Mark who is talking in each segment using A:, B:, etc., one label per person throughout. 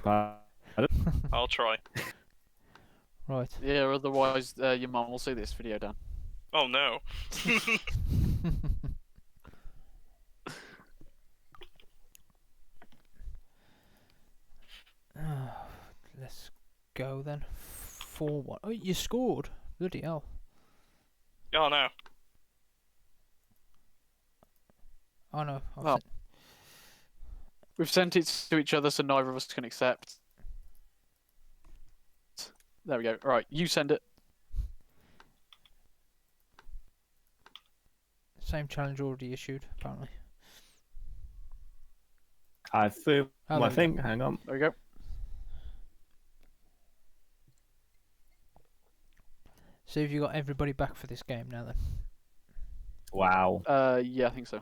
A: I'll try.
B: Right.
C: Yeah, otherwise your mum will see this video, Dan.
A: Oh no.
B: Let's go then. 4-1. Oh, you scored. Bloody hell.
A: Oh no.
B: Oh no.
C: Well, we've sent it to each other so neither of us can accept. There we go. Right, you send it.
B: Same challenge already issued, apparently.
D: I threw
B: Oh,
D: my
B: there we
D: thing. Hang on.
C: There we go.
B: So have you got everybody back for this game now then?
D: Wow.
C: Yeah, I think so.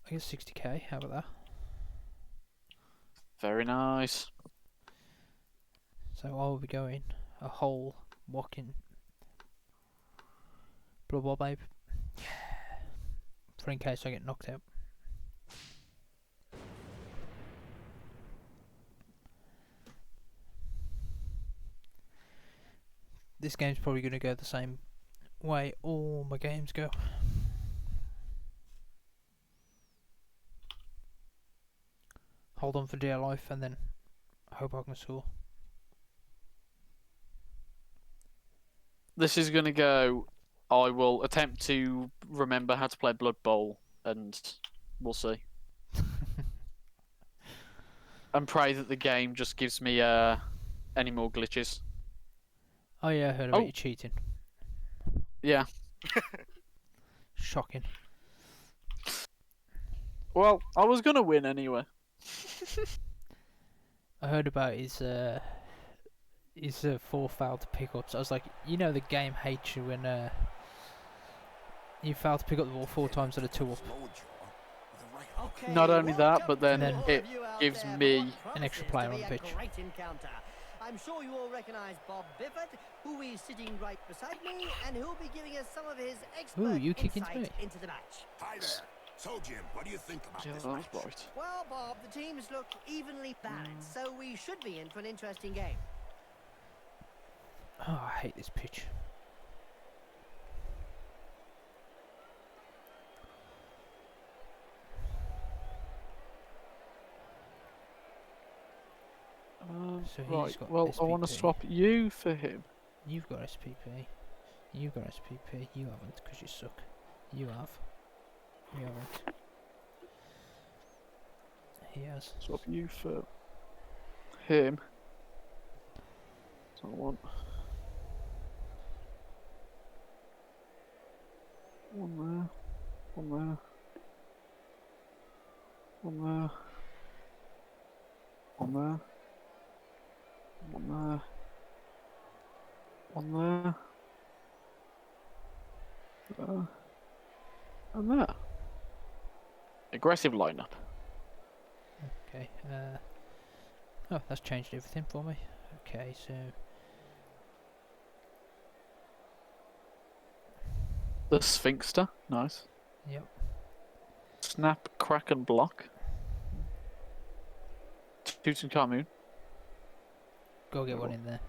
B: I guess 60k. How about that?
C: Very nice.
B: So I'll be going a whole walking Bloodbowl, babe. For in case I get knocked out. This game's probably going to go the same way all my games go. Hold on for dear life and then I hope I can score.
C: This is going to go... I will attempt to remember how to play Bloodbowl, and we'll see. And pray that the game just gives me any more glitches.
B: Oh yeah, I heard about you cheating.
C: Yeah.
B: Shocking.
C: Well, I was going to win anyway.
B: I heard about his 4 failed pickups. I was like, you know the game hates you when you fail to pick up the ball 4 times at a 2-up.
C: Not only that, but then
B: And
C: it gives me
B: an extra player on the pitch.
E: I'm sure you all recognise Bob Bifford, who is sitting right beside me, and who'll be giving us some of his expert
B: you kick into
E: insight
B: me.
E: into the match.
F: Hi there. So, Jim, what do you think about this
C: that's
F: match?
C: right.
E: Well, Bob, the teams look evenly balanced, so we should be in for an interesting game.
B: Oh, I hate this pitch. So he's
C: Right,
B: got
C: well, I want to
B: SPP.
C: swap you for him.
B: You've got SPP. You've got SPP. You haven't, because you suck. You have. You haven't. He has.
C: Swap you for him. That's what I want. One there. One there. One there. One there. One there. One there. And there. Aggressive lineup.
B: Okay. Oh, that's changed everything for me. Okay, so
C: The Sphinxter. Nice.
B: yep.
C: Snap, crack, and block. Tutankhamun.
B: Go get one in there.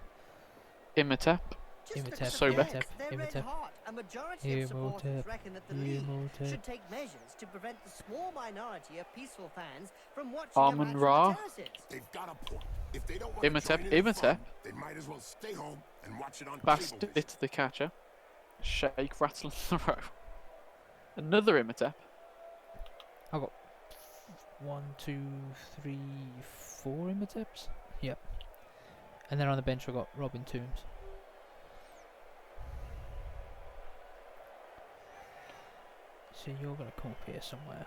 C: Imhotep.
B: Imhotep,
C: So bad.
B: Imhotep,
E: They're red
B: Imhotep.
E: hot. A majority of supporters
B: Imhotep,
E: reckon that the league
B: Imhotep.
E: should take measures to prevent the small minority of peaceful fans from watching
C: Amun
E: a match
C: Ra.
E: on the terraces.
F: They've got a point. If they don't want
C: Imhotep,
F: to join in the
C: Imhotep.
F: fun, they might as well stay home and watch it on
C: Bastet
F: television.
C: the catcher. Shake, rattle, and throw. Another Imhotep.
B: I've got 1, 2, 3, 4 Imhoteps. Yep. And then on the bench I've got Robin Tombs. So you're going to come up here somewhere.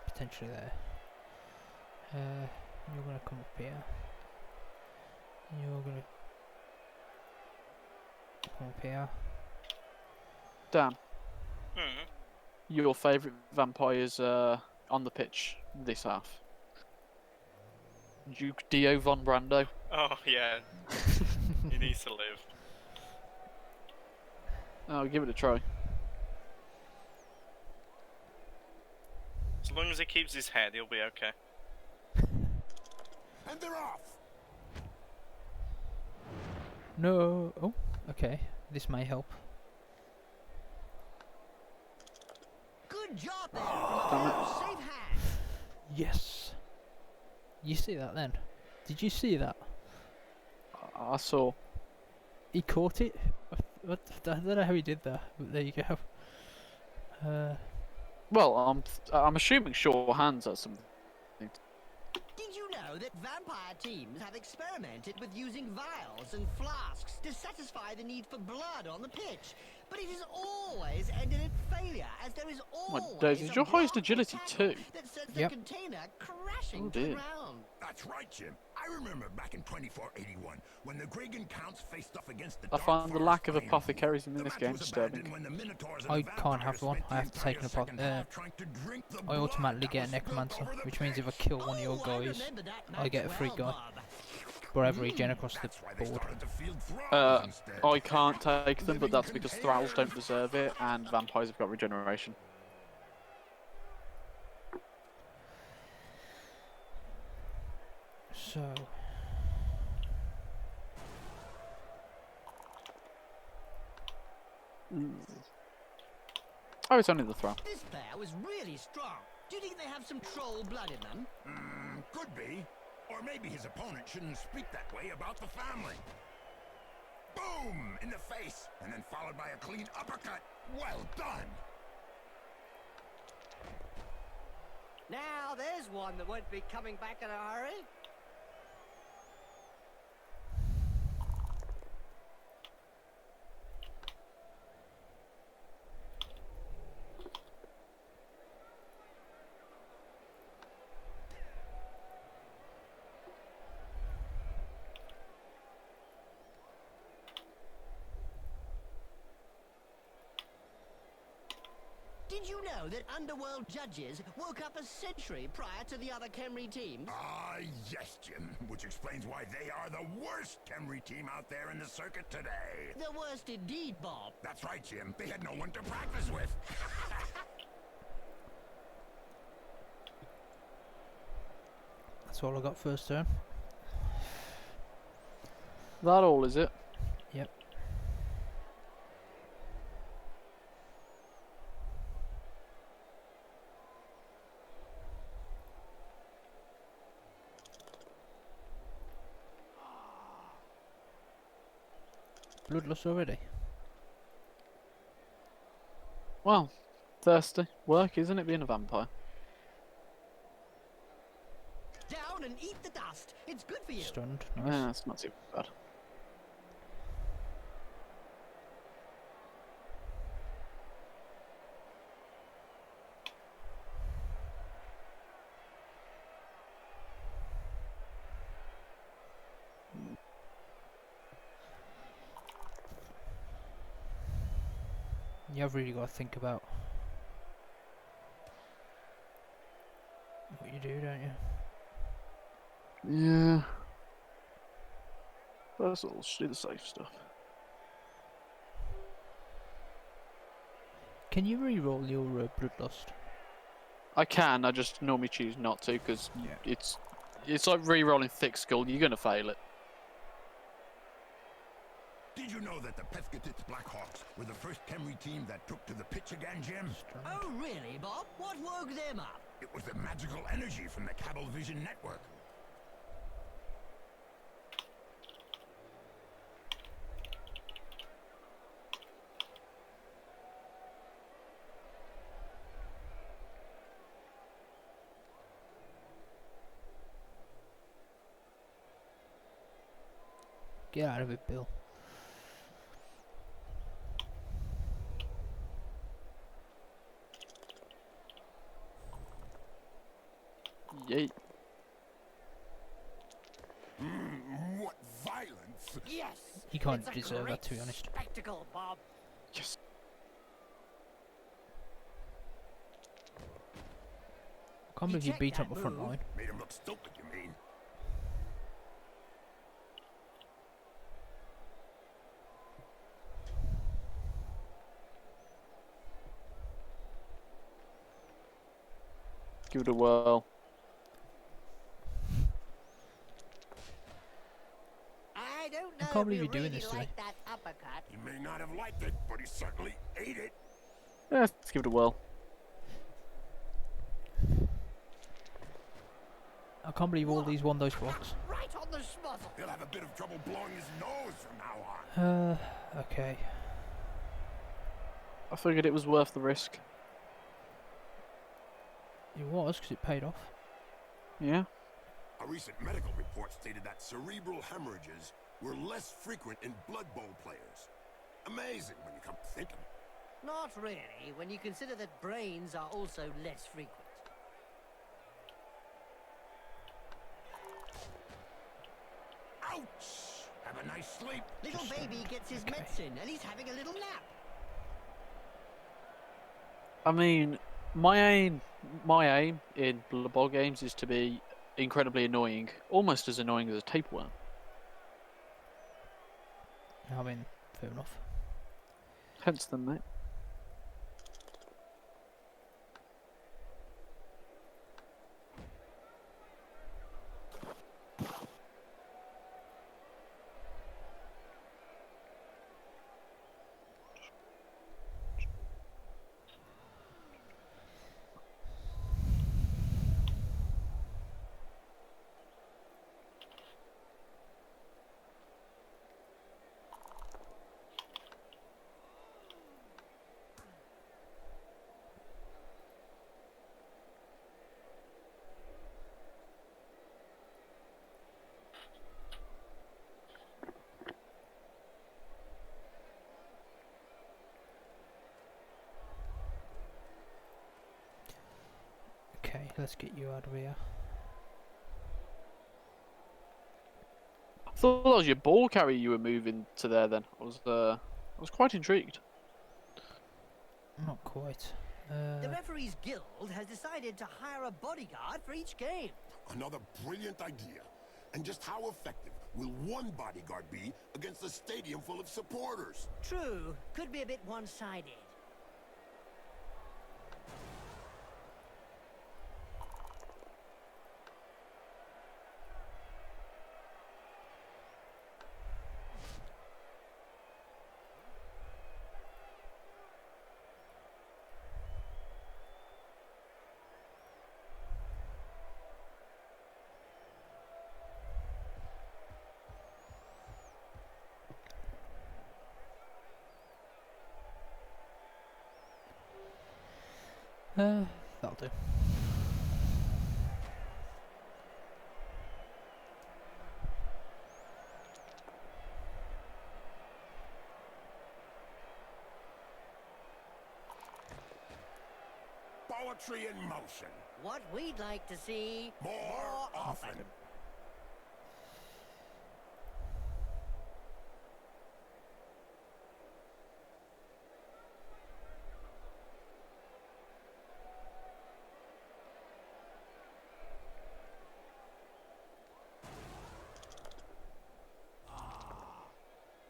B: Potentially there. You're going to come up here. You're going to come up here.
C: Dan,
A: Hmm.
C: your favourite vampires on the pitch this half? Duke Dio von Brando.
A: Oh yeah. He needs to live.
C: Oh, give it a try.
A: As long as he keeps his head, he'll be okay.
F: And they're off.
B: No. Oh, okay. This may help.
E: Good job there from a pair of safe hands.
B: Yes. You see that then? Did you see that?
C: I saw.
B: He caught it. I don't know how he did that, but there you go.
C: Well, I'm assuming sure hands or something.
E: Did you know that vampire teams have experimented with using vials and flasks to satisfy the need for blood on the pitch? But it has always ended in failure, as there is
C: My
E: always
C: days, is
E: a
C: your highest
E: block or
C: agility
E: tackle
C: 2?
E: that sends
B: Yep.
E: the container crashing
C: Oh,
E: to the
C: dear.
E: ground.
F: That's right, Jim. I remember back in 2481 when the Gregan Counts faced off against the
C: I
F: Dark
C: find the
F: Forest
C: lack of
F: Flame.
C: apothecaries in
F: The
C: this
F: match
C: game
F: was
C: disturbing.
F: abandoned when the Minotaurs and
B: I
F: the
B: can't have
F: Vampires
B: one.
F: spent
B: I have
F: the
B: to take
F: entire
B: an
F: second half trying to drink the
B: I
F: blood
B: automatically
F: that
B: get a
F: was spilt
B: necromancer,
F: over the
B: which means if I
F: pitch.
B: kill one of your
E: Oh, I
B: guys,
E: remember that
B: I
E: match
B: get a free
E: well,
B: guy.
E: Bob.
B: Wherever he gen across the
F: That's why they
B: board.
F: started to field thralls instead.
C: I can't take them, but
F: Living
C: that's because thralls don't
F: containers.
C: deserve it, and vampires have got regeneration.
B: So.
C: Oh, it's only the thrall.
E: This pair was really strong. Do you think they have some troll blood in them?
F: Could be. Or maybe his opponent shouldn't speak that way about the family. Boom! In the face, and then followed by a clean uppercut. Well done!
E: Now, there's one that won't be coming back in a hurry. Did you know that Underworld judges woke up a century prior to the other Khemri teams?
F: Ah, yes, Jim. Which explains why they are the worst Khemri team out there in the circuit today.
E: The worst indeed, Bob.
F: That's right, Jim. They had no one to practice with.
B: That's all I got first turn.
C: That all, is it?
B: Yep. Bloodlust already.
C: Well, thirsty. Work, isn't it, being a vampire?
E: Down and eat the dust. It's good for you.
B: Stunned. Nice.
C: Yeah, it's not too bad.
B: You have really got to think about what you do, don't you?
C: Yeah. That's all. Just do the safe stuff.
B: Can you re-roll your bloodlust?
C: I can. I just normally choose not to because it's like re-rolling thick skull. You're gonna fail it.
F: Did you know that the Pescatitz Blackhawks were the first Khemri team that took to the pitch again, Jim?
E: Oh, really, Bob? What woke them up?
F: It was the magical energy from the Cablevision network.
B: Get out of it, Bill.
C: Yeet.
F: What violence!
E: Yes.
B: You can't
E: It's a
B: deserve
E: great
B: that, to be honest.
E: Spectacle, Bob.
C: Yes.
B: I can't believe you
E: checked
B: beat up
E: that
B: my front
E: move.
B: line.
F: Made him look stupid, you mean?
C: Give it a whirl.
E: know
B: can't
E: if
B: believe
E: he
B: you're doing
E: really
B: this to me.
E: liked that uppercut.
F: He may not have liked it, but he certainly ate it.
C: Yeah, let's give it a whirl.
B: I can't believe all these won those blocks.
E: Right on the schmuzzle.
F: He'll have a bit of trouble blowing his nose from now on.
B: Okay.
C: I figured it was worth the risk.
B: It was, because it paid off.
C: Yeah.
F: A recent medical report stated that cerebral hemorrhages were less frequent in Blood Bowl players. Amazing when you come to think of it.
E: Not really, when you consider that brains are also less frequent.
F: Ouch! Have a nice sleep.
E: Little baby gets his medicine and he's having a little nap.
C: I mean, my aim in Blood Bowl games is to be incredibly annoying, almost as annoying as a tapeworm.
B: I mean, fair enough.
C: Hence the name.
B: Okay, let's get you out of here.
C: I thought that was your ball carrier you were moving to there. Then I was quite intrigued.
B: Not quite.
E: The referees guild has decided to hire a bodyguard for each game.
F: Another brilliant idea. And just how effective will one bodyguard be against a stadium full of supporters?
E: True, could be a bit one-sided.
B: That'll do.
F: Poetry in motion.
E: What we'd like to see
F: More often.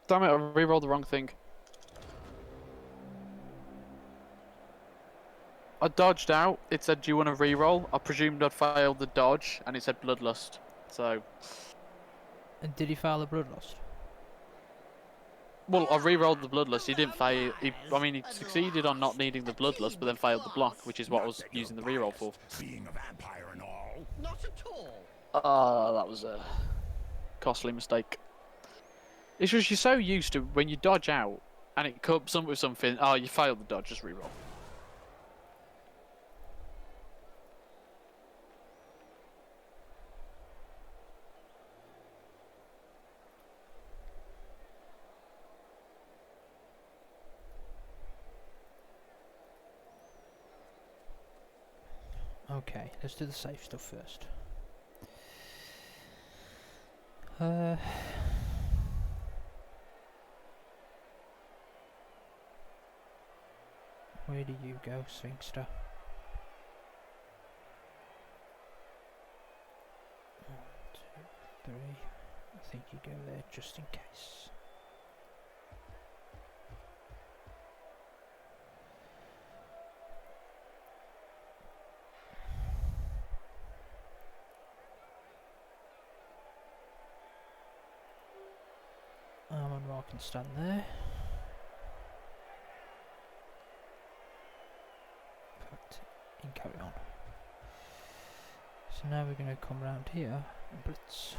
C: Damn it! I re-rolled the wrong thing. I dodged out. It said, "Do you want to re-roll?" I presumed I'd failed the dodge, and it said Bloodlust. So,
B: And did he file a bloodlust?
C: well, I re-rolled the Bloodlust. He didn't fail. He succeeded on not needing the Bloodlust, but then failed the block, which is what I was using the re-roll for.
F: Being a vampire and all.
E: Not at all.
C: That was a costly mistake. It's just you're so used to when you dodge out and it comes up with something. Oh, you failed the dodge. Just re-roll.
B: Okay, let's do the safe stuff first. Where do you go, Sphinxter? 1, 2, 3. I think you go there just in case. And I can stand there. Perfect. And carry on. So now we're going to come around here and blitz.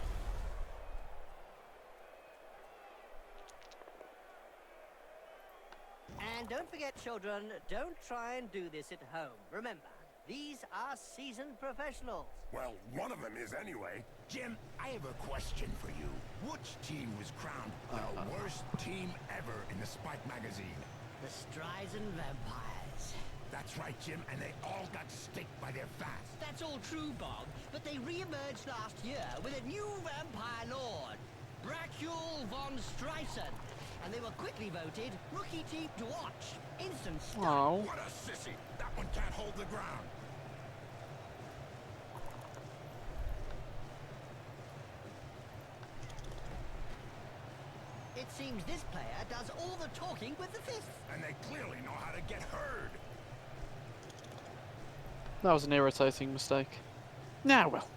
E: And don't forget, children, don't try and do this at home. Remember, these are seasoned professionals.
F: Well, one of them is anyway. Jim, I have a question for you. Which team was crowned the worst team ever in the Spike magazine?
E: The Streisand Vampires.
F: That's right, Jim, and they all got staked by their fans.
E: That's all true, Bob, but they re-emerged last year with a new vampire lord, Bracul von Streisand. And they were quickly voted rookie team to watch. Instant star.
C: Oh.
F: What a sissy! That one can't hold the ground.
E: It seems this player does all the talking with the fists.
F: And they clearly know how to get heard.
C: That was an irritating mistake. Now, well.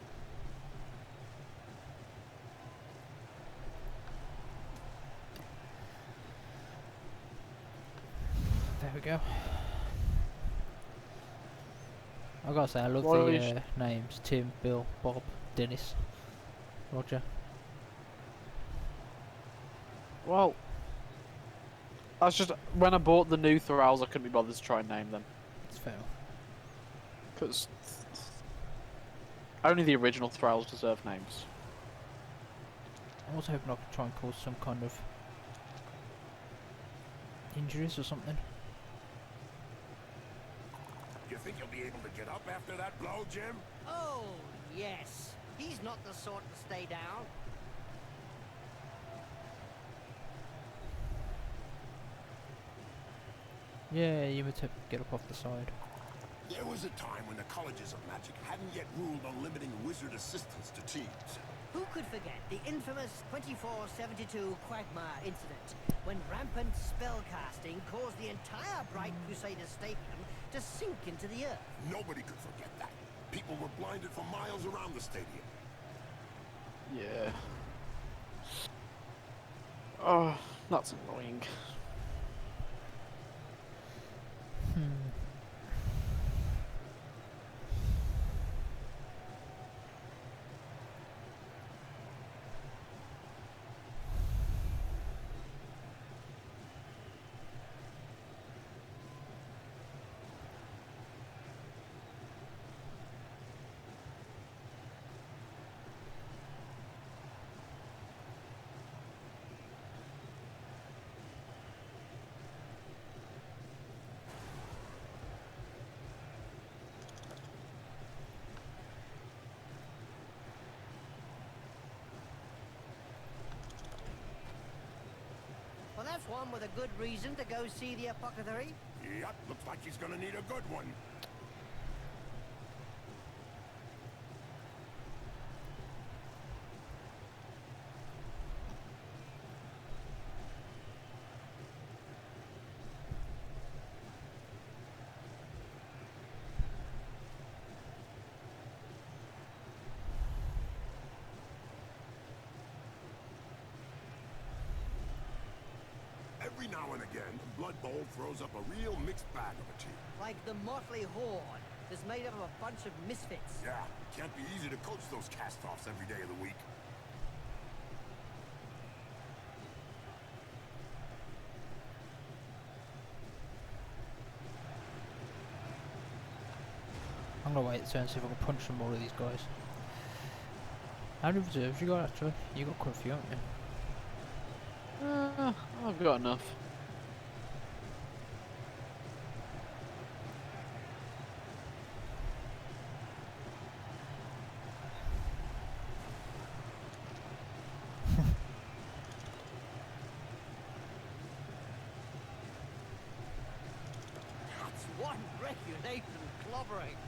B: There we go. I gotta say, I love
C: What are we
B: the names: Tim, Bill, Bob, Dennis, Roger.
C: Well, that's just when I bought the new Thralls, I couldn't be bothered to try and name them
B: It's fair.
C: because only the original Thralls deserve names.
B: I'm also hoping I can try and cause some kind of injuries or something.
F: You think you'll be able to get up after that blow, Jim?
E: Oh, yes. He's not the sort to stay down.
B: Yeah, you would get up off the side.
F: There was a time when the colleges of magic hadn't yet ruled on limiting wizard assistants to teams.
E: Who could forget the infamous 2472 Quagmire incident, when rampant spellcasting caused the entire Bright Crusader Stadium to sink into the earth?
F: Nobody could forget that. People were blinded for miles around the stadium.
C: Yeah. Oh, that's annoying.
E: Well, that's one with a good reason to go see the apothecary.
F: Yep, looks like he's gonna need a good one. Every now and again, Bloodbowl throws up a real mixed bag of a team.
E: Like the Motley Horde, that's made up of a bunch of misfits.
F: Yeah, can't be easy to coach those cast-offs every day of the week.
B: I'm gonna wait a turn, see if I can punch some more of these guys. How many reserves you got actually? You got quite a few, haven't you?
C: I've got enough.
E: That's one regulation clobbering.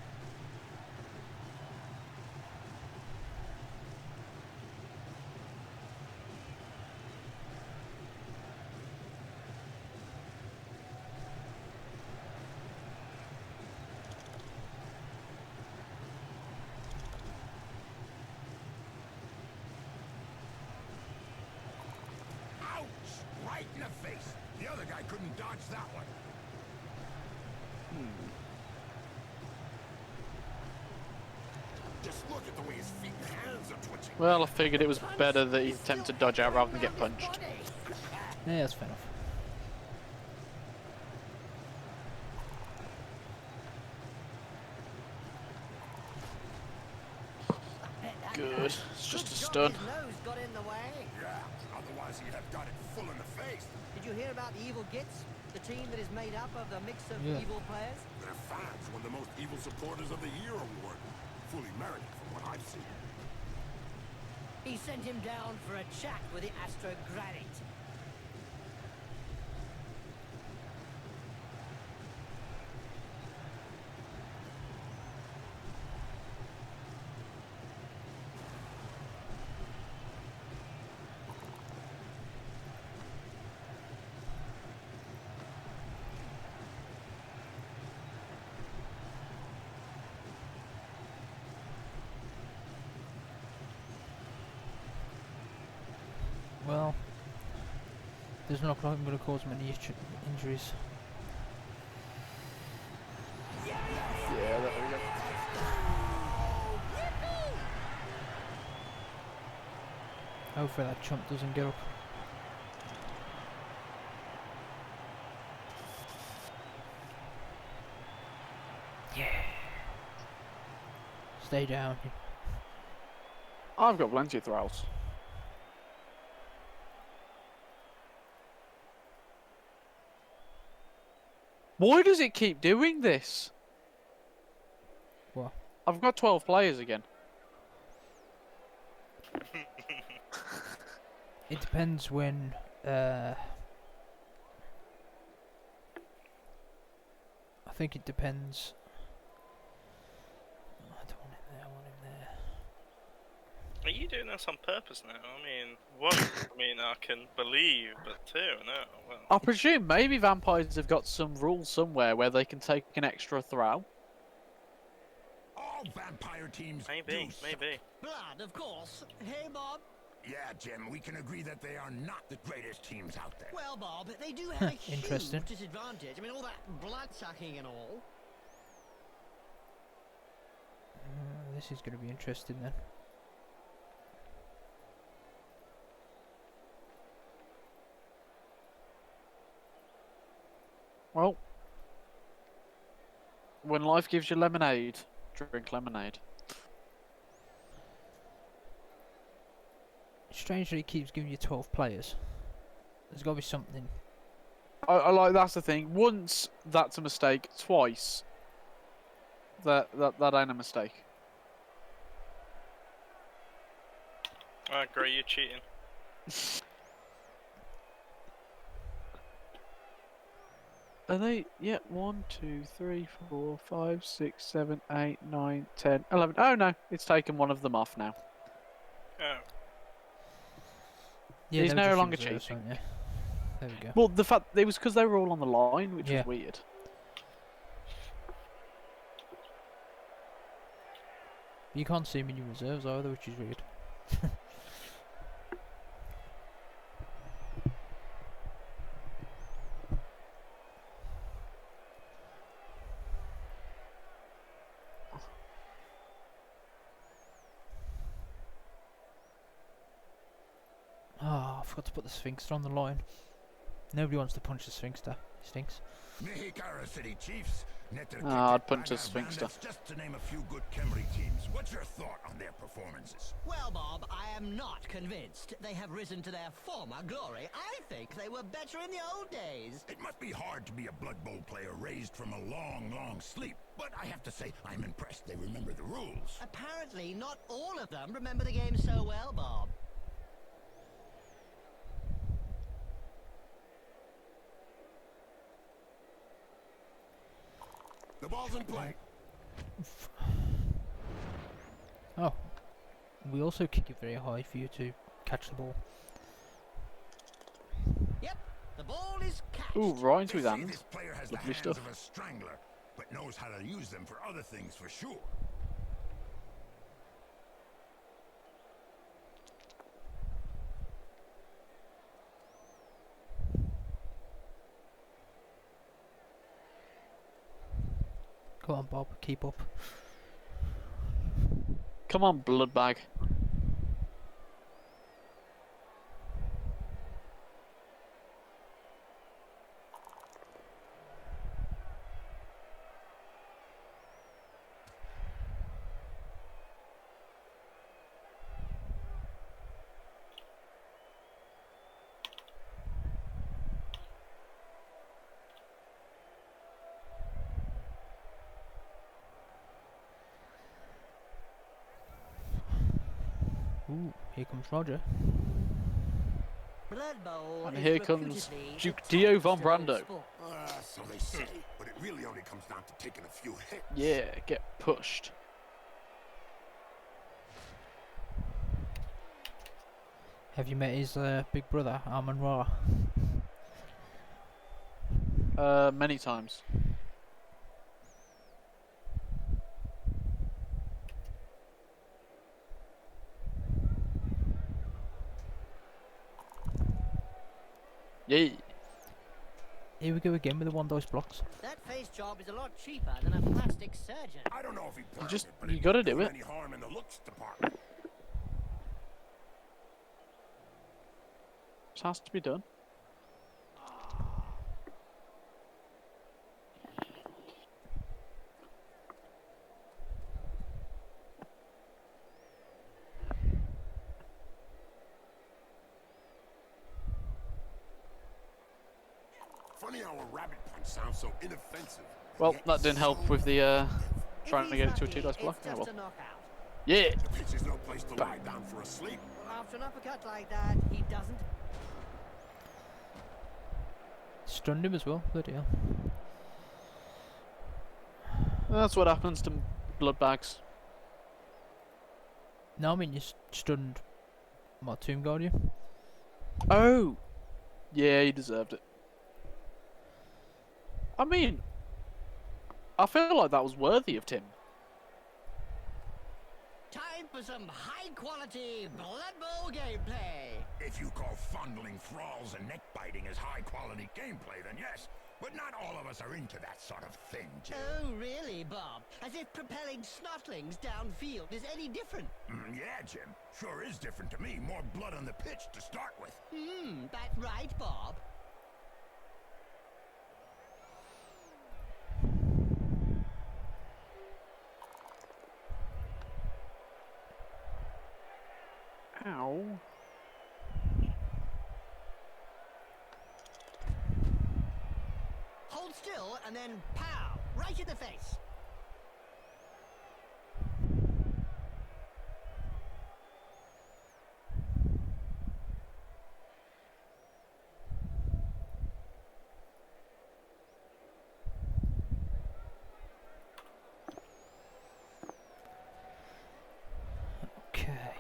F: Ouch! other guy couldn't dodge that one. Just look at the way his feet and hands are twitching.
C: Well, I figured it was better that he attempted to dodge out rather than get punched.
B: Yeah, that's fair enough.
C: Good. It's just a stun.
E: His nose got in the way.
F: Yeah, otherwise he'd have got it full in the face.
E: Did you hear about the Evil Gits? The team that is made up of the mix of
B: Yeah.
E: evil players?
F: Their fans won the Most Evil Supporters of the Year award. Fully merited from what I've seen.
E: He sent him down for a chat with the Astro Granite.
B: Well, doesn't look like I'm going to cause many injuries.
C: Yeah, there we go.
B: Hopefully that chump doesn't get up. Yeah. Stay down.
C: I've got plenty of throws. Why does it keep doing this?
B: What?
C: I've got 12 players again.
B: It depends when. I think it depends. I don't want him there. I want him there.
A: Are you doing this on purpose now? I mean, one, I mean, I can believe, but two, no. Well,
C: I presume maybe vampires have got some rules somewhere where they can take an extra throw.
F: All vampire teams
A: maybe,
F: do suck.
A: maybe.
E: Blood, of course. Hey, Bob.
F: Yeah, Jim, we can agree that they are not the greatest teams out there.
E: Well, Bob, they do have a huge
B: Interesting.
E: disadvantage. I mean, all that blood sucking and all.
B: This is going to be interesting then.
C: Well, when life gives you lemonade, drink lemonade.
B: Strangely, it keeps giving you 12 players. There's got to be something.
C: I like that's the thing. Once that's a mistake. Twice, that ain't a mistake.
A: I agree, you're cheating.
C: Are they? Yeah, 1, 2, 3, 4, 5, 6, 7, 8, 9, 10, 11. Oh no, it's taken one of them off now.
A: Oh.
B: Yeah,
C: He's
B: they were
C: no
B: just
C: longer
B: reserves,
C: cheating.
B: weren't they? There we go.
C: Well, the fact it was because they were all on the line, which
B: Yeah.
C: was weird.
B: You can't see them in your reserves either, which is weird. Oh, I forgot to put the Sphinxter on the line. Nobody wants to punch the Sphinxter. He stinks.
F: Mexicana City Chiefs,
C: I'd punch a Sphinxter.
F: Just to name a few good Kemri teams. What's your thought on their performances?
E: Well, Bob, I am not convinced they have risen to their former glory. I think they were better in the old days.
F: It must be hard to be a Blood Bowl player raised from a long, long sleep. But I have to say, I'm impressed they remember the rules.
E: Apparently, not all of them remember the game so well, Bob.
F: The ball's in play.
B: Oh. We also kick it very high for you to catch the ball.
E: Yep, the ball is catched.
C: Ooh, right into
F: They
C: his
F: say
C: hand.
F: this player has
C: Lovely
F: the hands
C: stuff.
F: of a strangler, but knows how to use them for other things for sure.
B: Come on, Bob, keep up.
C: Come on, Bloodbag.
B: Ooh, here comes Roger.
E: Bloodbowl
C: And
E: is
C: here comes
E: reputedly
C: Duke
E: the
C: Dio
E: toughest
C: von
E: of all
C: Brando.
E: sports.
F: So they say, but it really only comes down to taking a few hits.
C: Yeah, get pushed.
B: Have you met his big brother, Amon Ra?
C: Many times. Yay.
B: Here we go again with the one dice blocks.
E: That face job is a lot cheaper than a plastic surgeon.
F: I don't know if he planned
C: just-
F: it, but
C: you
F: it
C: gotta
F: didn't
C: do
F: do
C: it.
F: any harm in the looks department.
C: It has to be done.
F: Funny how a rabbit punch sounds so inoffensive.
C: Well,
F: yet
C: that didn't help
F: so
C: with the
F: effective.
C: trying
E: If
C: to
E: he's
C: get it to a
E: lucky,
C: 2 dice block.
E: it's
C: Oh
E: just
C: well.
E: a knockout.
C: Yeah.
F: The pitch is no place to lie down for a sleep.
E: Well, after an uppercut like that, he doesn't.
B: Stunned him as well, bloody hell.
C: That's what happens to Bloodbags.
B: No, I mean, you stunned my Tomb Guardian.
C: Oh. Yeah, he deserved it. I mean, I feel like that was worthy of Tim.
E: Time for some high-quality Blood Bowl gameplay.
F: If you call fondling thralls and neck biting as high quality gameplay, then yes. But not all of us are into that sort of thing, Jim.
E: Oh, really, Bob? As if propelling snotlings downfield is any different.
F: Yeah, Jim. Sure is different to me. More blood on the pitch to start with.
E: That's right, Bob.
C: Ow.
E: Hold still and then pow! Right in the face.
B: Okay.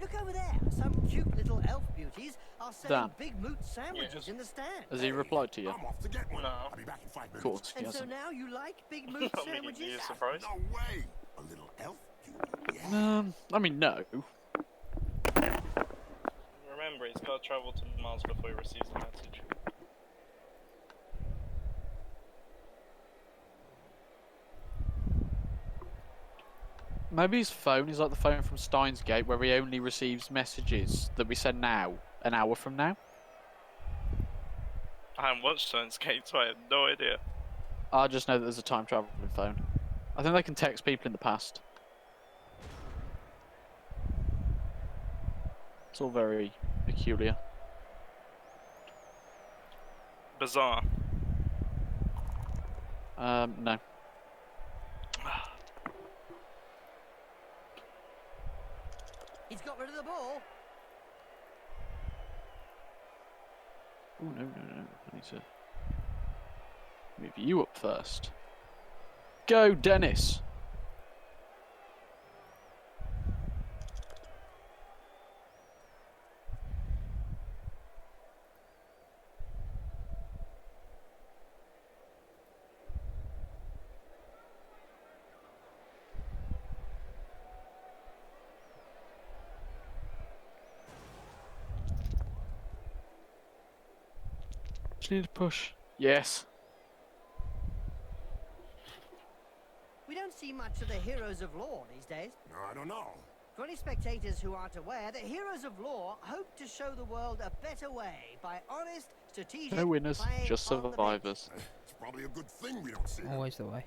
E: Look over there. Some cute little elf beauties are selling
C: Dan.
E: big moot sandwiches
A: Yes.
E: in the stand.
C: Has he replied to you?
F: I'm off to get one.
A: No.
F: I'll be back in 5 minutes.
C: Of course, he
E: And so
C: hasn't.
E: now you like big moot
A: I mean, are
E: sandwiches?
A: you surprised?
F: No way. A little elf beauty. Yeah.
C: I mean, no.
A: Remember, he's got to travel to Mars before he receives the message.
C: Maybe his phone is like the phone from Steins Gate, where he only receives messages that we send now, an hour from now.
A: I haven't watched Science Gate, so I have no idea.
C: I just know that there's a time traveling phone. I think they can text people in the past. It's all very peculiar.
A: Bizarre.
C: No.
E: He's got rid of the ball.
C: Oh no, no, no! I need to move you up first. Go, Dennis. Just need to push. Yes.
E: We don't see much of the heroes of law these days.
F: No, I don't know.
E: For any spectators who aren't aware, the heroes of law hope to show the world a better way by honest, strategic
C: No winners,
E: playing
C: just
E: on the pitch.
C: survivors.
F: It's probably a good thing we don't see them.
B: Always the way.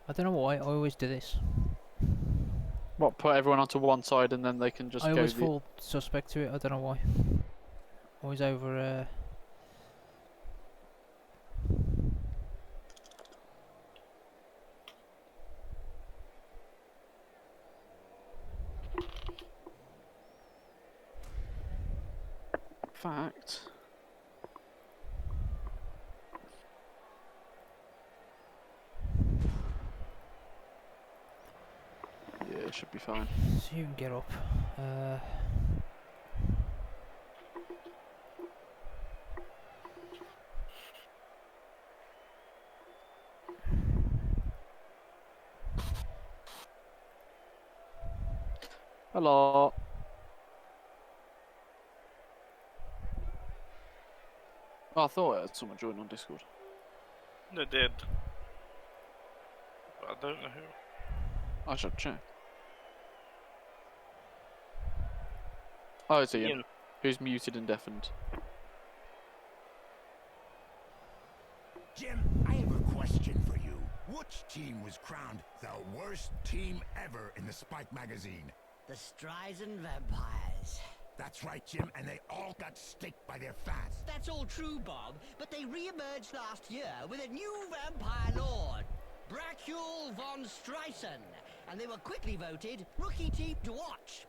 B: I don't know why I always do this.
C: What? Put everyone onto one side and then they can just
B: I
C: go.
B: always fall suspect to it. I don't know why. Always over.
C: Fact. Yeah, it should be fine.
B: So you can get up.
C: Hello. Oh, I thought I had someone join on Discord.
A: They did. But I don't know who.
C: I should check. Oh, it's Ian.
A: Ian.
C: Who's muted and deafened.
F: Jim, I have a question for you. Which team was crowned the worst team ever in the Spike magazine?
E: The Streisand Vampires.
F: That's right, Jim, and they all got staked by their fans.
E: That's all true, Bob, but they re-emerged last year with a new vampire lord, Bracul von Streisand, and they were quickly voted rookie team to watch.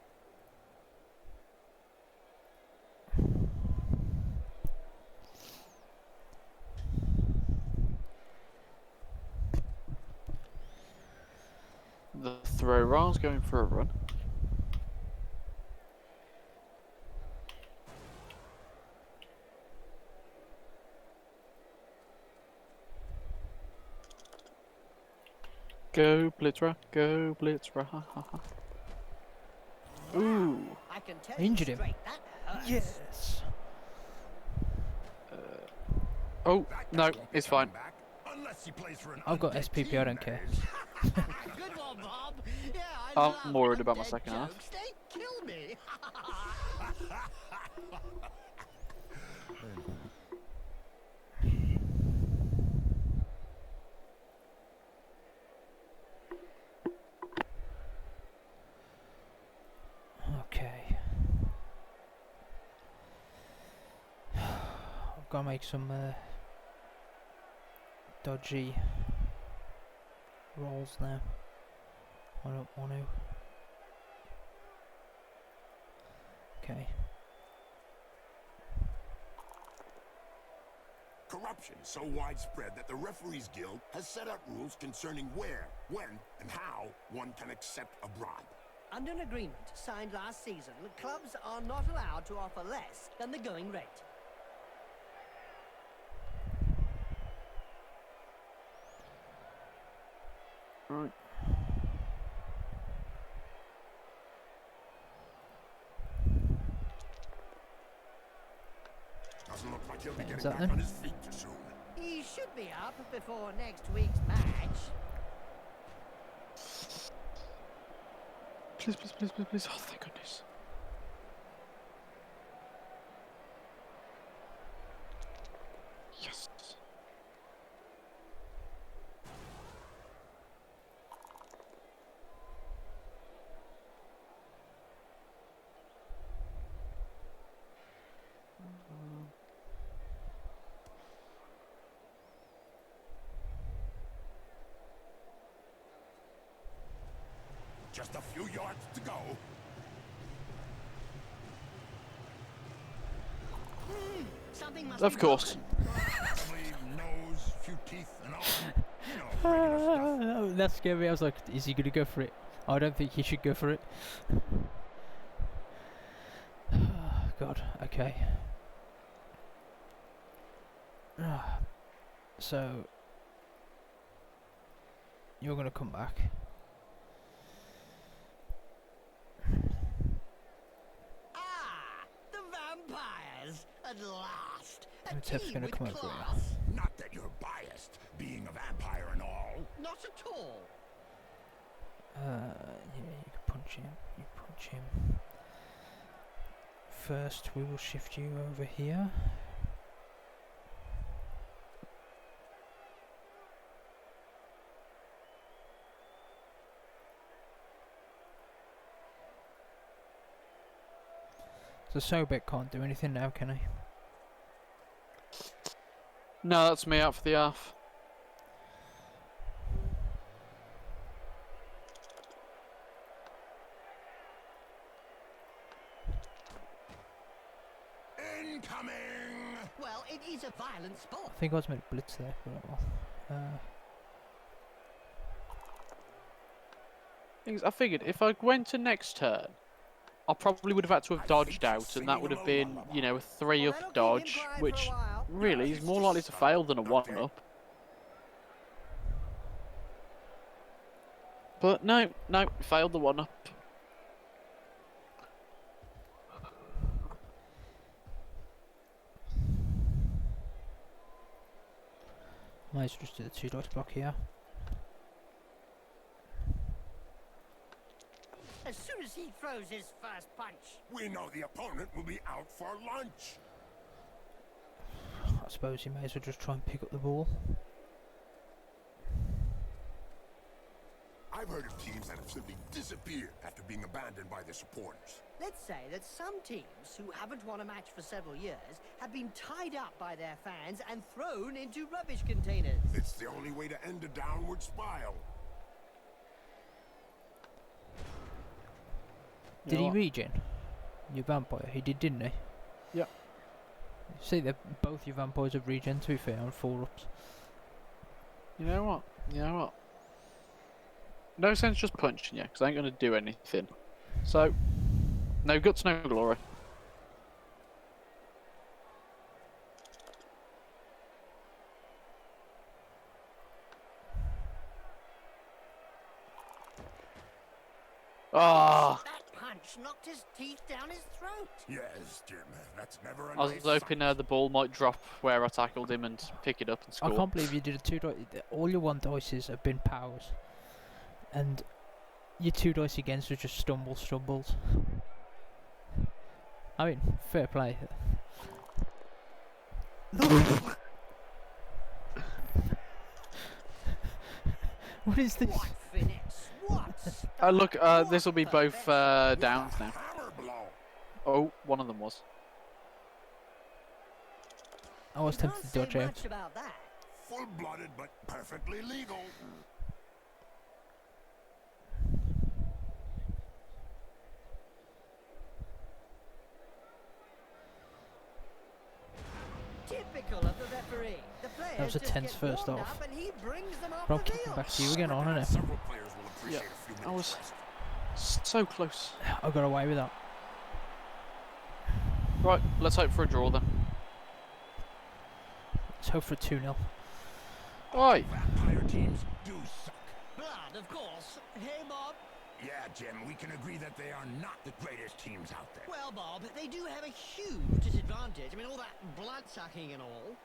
C: The throw roll's going for a run. Go Blitzer, go Blitzer, ha ha ha. Ooh.
E: I can tell
B: Injured
E: you
B: him.
E: straight, that hurts.
B: Yes.
C: Oh,
F: That
C: no,
F: guy won't be
C: it's
F: coming
C: fine.
F: back unless he plays for an
B: I've got
F: undead
B: SPP, I
F: team,
B: don't care.
E: Good one, Bob. Yeah, I
C: I'm
E: love
C: worried about my
E: undead
C: second half.
E: jokes. They kill me.
B: Okay. I've got to make some dodgy rolls now. I don't want to. Okay.
F: Corruption is so widespread that the Referees Guild has set up rules concerning where, when, and how one can accept a bribe.
E: Under an agreement signed last season, clubs are not allowed to offer less than the going rate.
C: Right.
F: Doesn't look like he'll be
B: Is
F: getting
B: that
F: back
B: him?
F: on his feet too soon.
E: He should be up before next week's match.
C: Please, please, please, please, please. Oh, thank goodness. Yes.
F: Just a few yards to go.
E: Something must
C: Of
E: be
C: course.
F: Probably nose, few teeth, and all. You know, regular stuff.
B: Oh, that scared me. I was like, is he gonna go for it? I don't think he should go for it. God, okay. So, you're gonna come back.
E: Ah, the vampires at last. A
B: And Tep's
E: team
B: gonna
E: with
B: come over
E: class.
F: Not that you're biased, being a vampire and all.
E: Not at all.
B: Yeah, you can punch him. You punch him. First, we will shift you over here. So Sobek can't do anything now, can he?
C: No, that's me out for the half.
F: Incoming!
E: Well, it is a violent sport.
B: I think I was meant to blitz there, but oh well.
C: Things I figured if I went to next turn, I probably would have had to have dodged out, and that would have been, you know, a 3-up dodge, which really is more likely to fail than a 1-up. But no, failed the 1-up.
B: Might as well just do the 2 dice block here.
E: As soon as he throws his first punch.
F: We know the opponent will be out for lunch.
B: I suppose you may as well just try and pick up the ball.
F: I've heard of teams that have simply disappeared after being abandoned by their supporters.
E: Let's say that some teams who haven't won a match for several years have been tied up by their fans and thrown into rubbish containers.
F: It's the only way to end a downward spiral.
B: Did he regen? Your vampire? He did, didn't he?
C: Yep.
B: See, that both your vampires have regen, to be fair, on 4-ups.
C: You know what? No sense just punching you, because I ain't going to do anything. So, no guts, no glory. Ah!
E: That punch knocked his teeth down his throat.
F: Yes, Jim, that's never a
C: I was
F: nice
C: hoping
F: sight.
C: the ball might drop where I tackled him and pick it up and score.
B: I can't believe you did a 2 dice. All your 1 dices have been powers. And your 2 dice against are just stumbles. I mean, fair play. What is this?
E: What finesse? What?
C: Look, this will be both downs now.
F: Hammer blow.
C: Oh, one of them was.
B: I was tempted to
E: Can't
B: dodge
E: say
B: out.
E: much about that.
F: Full-blooded but perfectly legal.
E: Typical of the referee. The players
B: That was a
E: just
B: tense
E: get
B: first
E: warmed
B: off.
E: up and he brings them off
B: But I'll
E: the
B: kick him
E: field.
B: back to you again, on it?
F: Several players will appreciate
C: Yeah,
F: a few
C: I
F: minutes
C: was
F: rest.
C: so close.
B: I got away with that.
C: Right, let's hope for a draw then.
B: Let's hope for a 2-0.
C: Oi!
F: Vampire teams do suck.
E: Blood, of course. Hey, Bob.
F: Yeah, Jim, we can agree that they are not the greatest teams out there.
E: Well, Bob, they do have a huge disadvantage. I mean, all that blood sucking and all.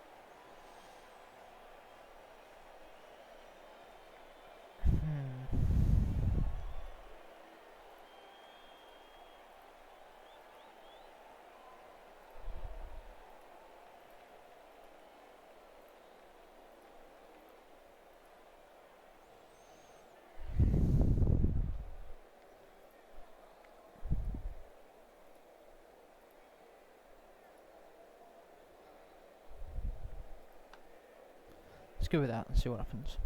B: Let's go with that and see what happens.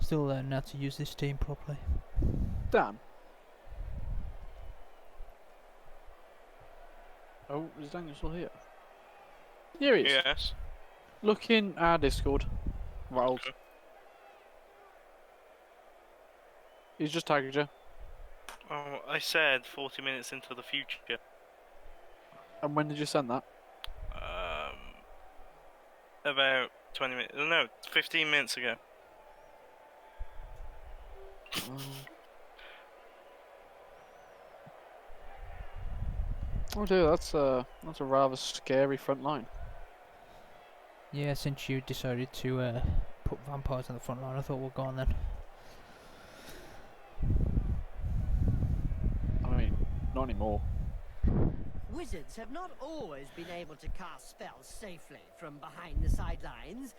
B: still learning how to use this team properly.
C: Dan. Oh, is Daniel still here? Here he is.
A: Yes.
C: Look in our Discord. Rolls.
A: Okay.
C: He's just tagged you.
A: Oh, I said 40 minutes into the future.
C: And when did you send that?
A: About 20 minutes. No, 15 minutes ago.
C: Oh dear, that's a rather scary front line.
B: Yeah, since you decided to put vampires on the front line, I thought we'll go on then.
C: I mean, not anymore.
E: Wizards have not always been able to cast spells safely from behind the sidelines.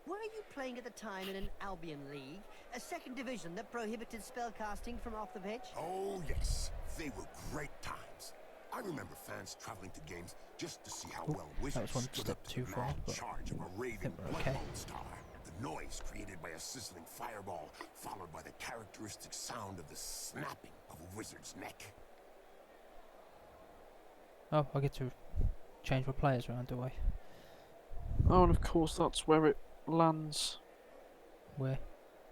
E: Were you playing at the time in an Albion League, a second division that prohibited spellcasting from off the pitch?
F: Oh, yes. They were great times. I remember fans traveling to games just to see how well Wizards
B: one
F: stood
B: step
F: up to
B: too
F: the
B: far,
F: mad
B: but
F: charge of a raving
B: we're okay.
F: Bloodbowl star. The noise created by a sizzling fireball, followed by the characteristic sound of the snapping of a wizard's neck.
B: Oh, I get to change my players around, do I?
C: Oh, and of course that's where it lands.
B: Where?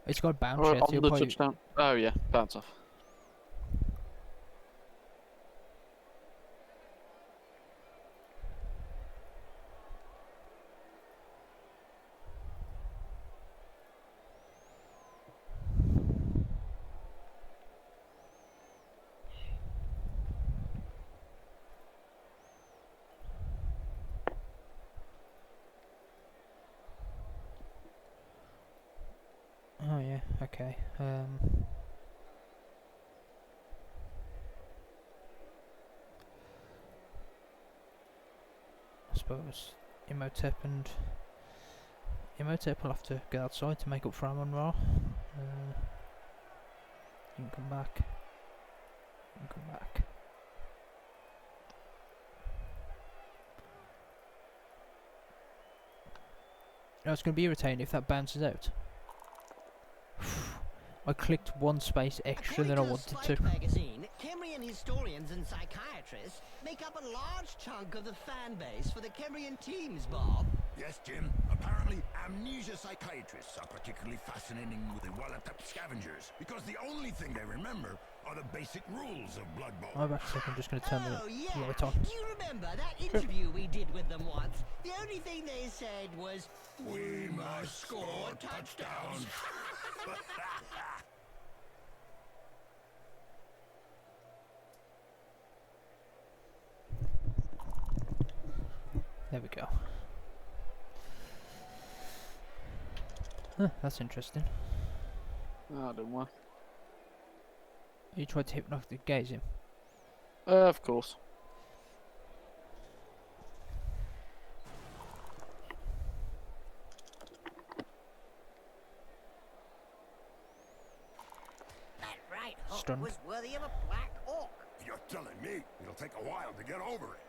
B: It's got a bounce
C: Oh,
B: yet, so
C: on
B: you'll
C: the
B: probably...
C: touchdown. Oh yeah, bounce off.
B: Oh yeah, okay. I suppose Imhotep will have to go outside to make up for Amon-Ra. You can come back. You can come back. No, it's going to be irritating if that bounces out. I clicked one space extra than I wanted to.
E: Magazine, Kemrian historians and psychiatrists make up a large chunk of the fan base for the Kemrian teams, Bob.
F: Yes, Jim. Apparently, amnesia psychiatrists are particularly fascinating with the Wallatup scavengers because the only thing they remember are the basic rules of Blood Bowl.
B: Oh, back a second, I'm just going to turn
E: Oh, yeah.
B: the light on.
E: Do you remember that interview we did with them once? The only thing they said was,
F: We must score touchdowns.
B: There we go. Huh, that's interesting.
C: Ah, didn't work.
B: You tried to hypnotic gaze him.
C: Of course.
E: that right hook
B: Stunned.
E: was worthy of a black orc.
F: You're telling me it'll take a while to get over it.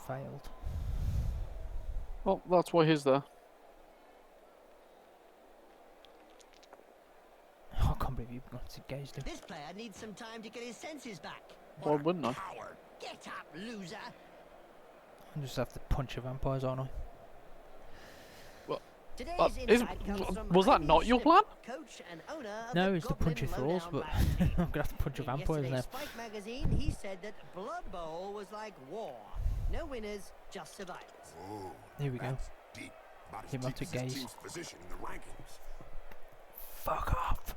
B: Failed.
C: Well, that's why he's there.
B: Oh, I can't believe you hypnotic gazed him.
E: This player needs some time to get his senses back.
C: Why wouldn't I?
F: Coward.
E: Get up, loser.
B: I just have to punch a vampires, aren't I?
E: Today's
C: Is,
E: insight comes from
C: was that
E: Heidi
C: not your
E: Slip,
C: plan?
E: coach and owner of
B: No,
E: the
B: it's the
E: Goblin
B: punching flaws,
E: Lowdown
B: but
E: Black.
B: I'm gonna have to punch a
E: In
B: vampires now.
E: yesterday's Spike magazine, he said that Blood Bowl was like war. No winners, just survivors.
F: Oh,
B: Here we go.
F: that's deep. About as
B: Hypnotic
F: deep as his
B: gaze.
F: team's position in the rankings.
B: Fuck off!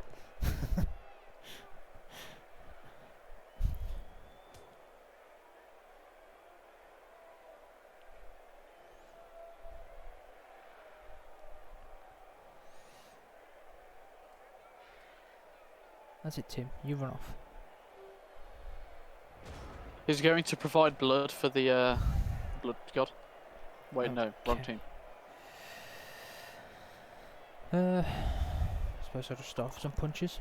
B: That's it, Tim. You run off.
C: He's going to provide blood for the blood god. Wait, no, wrong
B: Okay.
C: team.
B: suppose I'll just start for some punches.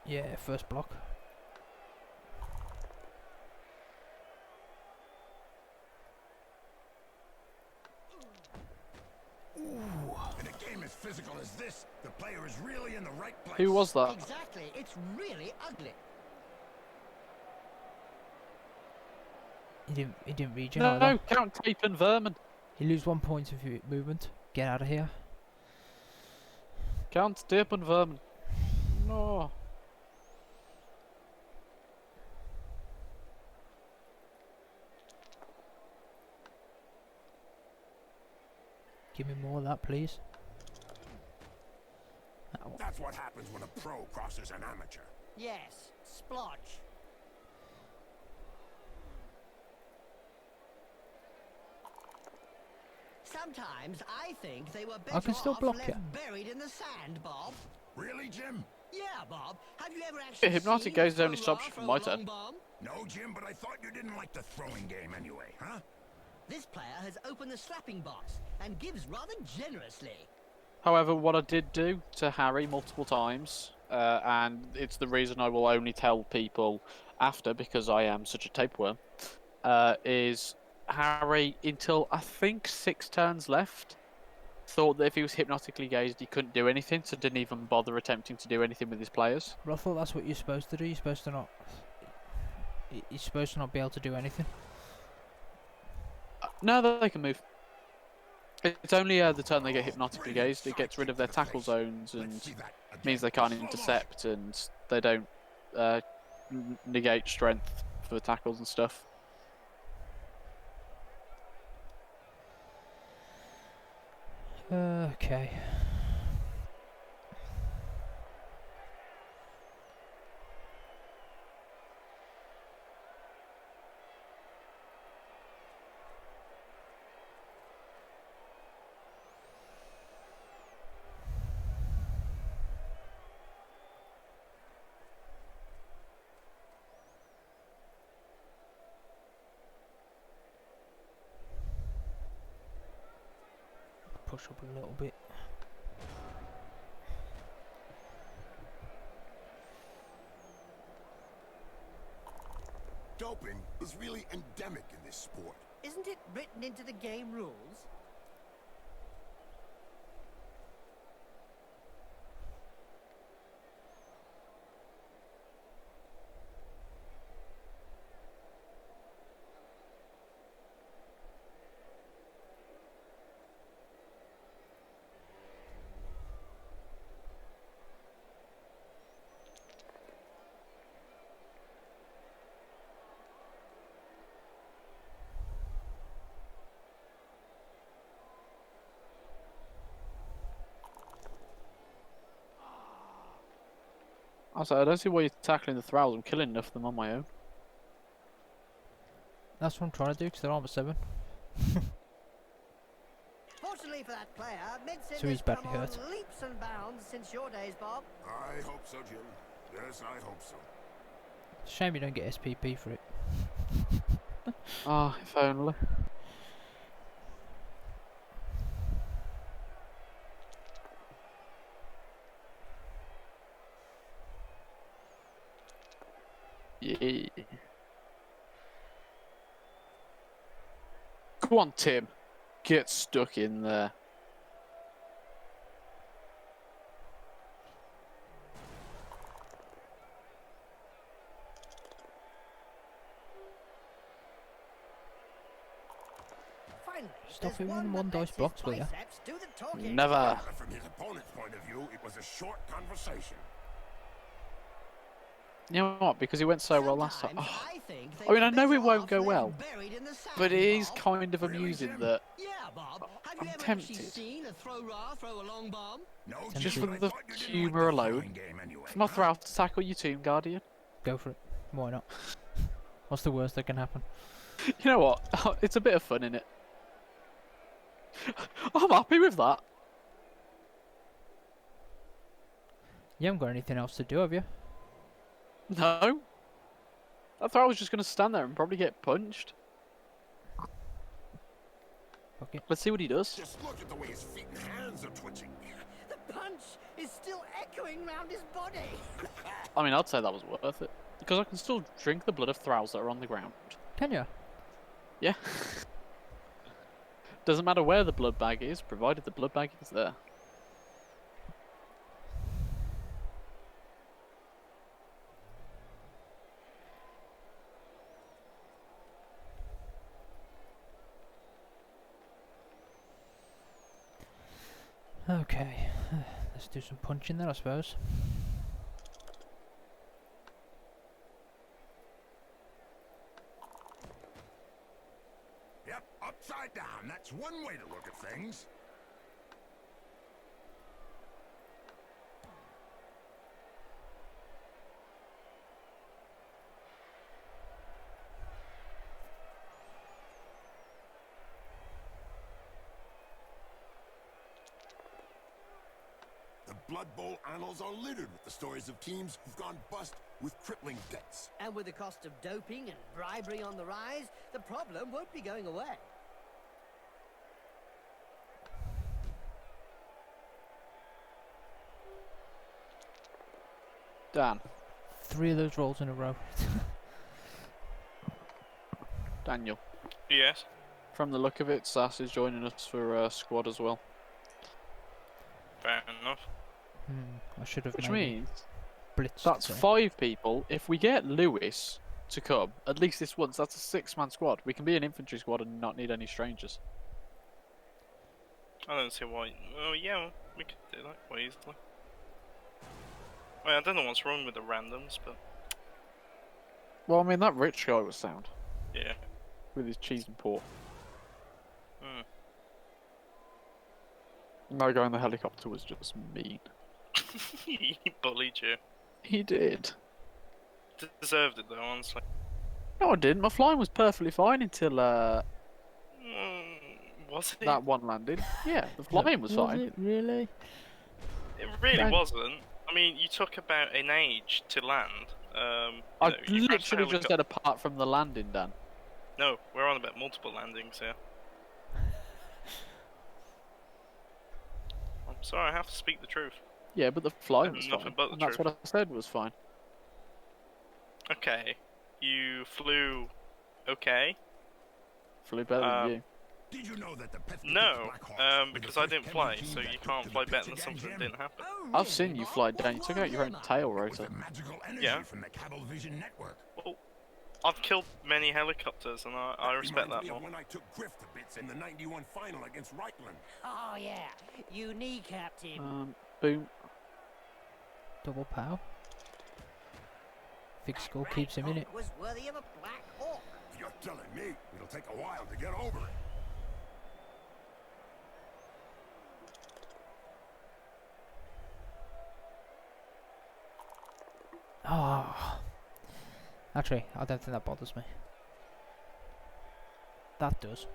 B: Yeah, first block.
F: In a game as physical as this, the player is really in the right place.
C: Who was that?
E: Exactly. It's really ugly.
B: He didn't regen
C: No,
B: either.
C: Count Tape and Vermin.
B: He lose 1 point of movement. Get out of here.
C: Count Tape and Vermin. No.
B: Give me more of that, please. Ow.
F: That's what happens when a pro crosses an amateur.
E: Yes, splotch. Sometimes I think they were better
B: can still
E: off
B: block
E: left
B: you.
E: buried in the sand, Bob.
F: Really, Jim?
E: Yeah, Bob. Have you ever actually
C: Hypnotic
E: seen
C: Gaze
E: a
C: only
E: thrower
C: stops you
E: throw
C: from my
E: a
C: turn.
E: long bomb?
F: No, Jim, but I thought you didn't like the throwing game anyway, huh?
E: This player has opened the slapping box and gives rather generously.
C: However, what I did do to Harry multiple times, and it's the reason I will only tell people after because I am such a tapeworm, is Harry, until I think 6 turns left, thought that if he was hypnotically gazed he couldn't do anything, so didn't even bother attempting to do anything with his players.
B: But I thought that's what you're supposed to do. You're supposed to not. You're supposed to not be able to do anything.
C: No, they can move. It's only the turn they get hypnotically gazed. It gets rid of their tackle zones and means they can't intercept and they don't negate strength for tackles and stuff.
B: Okay. Push up a little bit.
F: Doping is really endemic in this sport.
E: Isn't it written into the game rules?
C: Also, I don't see why you're tackling the thralls. I'm killing enough of them on my own.
B: That's what I'm trying to do because they're armor 7.
E: Fortunately for that player, Midson
B: So he's
E: has
B: badly
E: come on
B: hurt.
E: leaps and bounds since your days, Bob.
F: I hope so, Jim. Yes, I hope so.
B: Shame you don't get SPP for it.
C: Ah, if only. Yeah. Come on, Tim. Get stuck in there.
E: Finally,
B: Stop
E: there's
B: him
E: one
B: in
E: that
B: one dice
E: lets his
B: blocks, will ya?
E: biceps do the talking.
C: Never.
F: But from his opponent's point of view, it was a short conversation.
C: You know what? Because he went so well last time.
E: Sometimes
C: Oh,
E: I think they
C: I mean, I
E: were
C: know it
E: better
C: won't
E: off
C: go
E: left
C: well,
E: buried in the sand,
C: but it is
E: Bob.
C: kind of
F: Really,
C: amusing
F: Jim?
C: that
E: Yeah, Bob. Have
C: I'm
E: you ever actually
C: tempted.
E: seen a throw a long bomb?
F: No,
C: Just
F: Jim,
C: for
F: but I
C: the
F: thought you didn't
C: humour
F: like the
C: alone.
F: throwing game anyway,
C: if my
F: huh?
C: throw to tackle your Tomb Guardian.
B: Go for it. Why not? What's the worst that can happen?
C: You know what? It's a bit of fun in it. I'm happy with that.
B: You haven't got anything else to do, have you?
C: No. I thought I was just going to stand there and probably get punched.
B: Fuck it.
C: Let's see what he does.
F: Just look at the way his feet and hands are twitching.
E: The punch is still echoing round his body.
C: I mean, I'd say that was worth it. Because I can still drink the blood of thralls that are on the ground.
B: Can you?
C: Yeah. Doesn't matter where the blood bag is, provided the blood bag is there.
B: Okay, let's do some punching then, I suppose.
F: Yep, upside down. That's one way to look at things. The Blood Bowl annals are littered with the stories of teams who've gone bust with crippling debts.
E: And with the cost of doping and bribery on the rise, the problem won't be going away.
C: Dan.
B: 3 of those rolls in a row.
C: Daniel.
A: Yes.
C: From the look of it, Sass is joining us for squad as well.
A: Fair enough.
B: I should have
C: Which
B: maybe
C: means
B: blitzed.
C: that's
B: there.
C: 5 people. If we get Lewis to come, at least this once, that's a 6-man squad. We can be an infantry squad and not need any strangers.
A: I don't see why. Oh yeah, we could do that quite easily. Well, I don't know what's wrong with the randoms, but
C: Well, I mean, that rich guy was sound.
A: yeah.
C: With his cheese and pork.
A: Hmm.
C: No guy in the helicopter was just mean.
A: He bullied you.
C: He did.
A: Deserved it though, honestly.
C: No, I didn't. My flying was perfectly fine until
A: Was it?
C: that one landed. Yeah, the flying was fine.
B: it really?
A: It really
C: Thank-
A: wasn't. I mean, you took about an age to land.
C: I
A: you crashed the
C: literally just said apart from the landing, Dan.
A: No, we're on about multiple landings here. I'm sorry, I have to speak the truth.
C: Yeah, but the flying was
A: Nothing
C: fine.
A: but the
C: And that's
A: truth.
C: what I said was fine.
A: Okay, you flew. Okay.
C: Flew better than you.
F: Did you know that the Petherick
A: No,
F: Blackhawks were the
A: because I
F: first
A: didn't
F: Kevin
A: fly,
F: team
A: so
F: that
A: you
F: took
A: can't
F: to
A: fly
F: the
A: better
F: pitch
A: than
F: again,
A: something that
F: Jim?
A: didn't happen.
E: Oh,
C: I've
E: really,
C: seen you
E: Bob?
C: fly
E: What
C: down. You took out your own
E: was it?
C: tail
F: With
C: rotor.
F: the magical energy
A: Yeah.
F: from the Cablevision network.
A: Well, I've killed many helicopters, and I respect
F: Reminds
A: that
F: me
A: more.
F: of when I took Griff to bits in the '91 final against Reichland.
E: Oh yeah, you kneecapped him.
C: Boom.
B: Double pow. Big skull keeps him in it.
E: Was worthy of a Black Hawk.
F: You're telling me it'll take a while to get over it.
B: Oh. Actually, I don't think that bothers me. That does.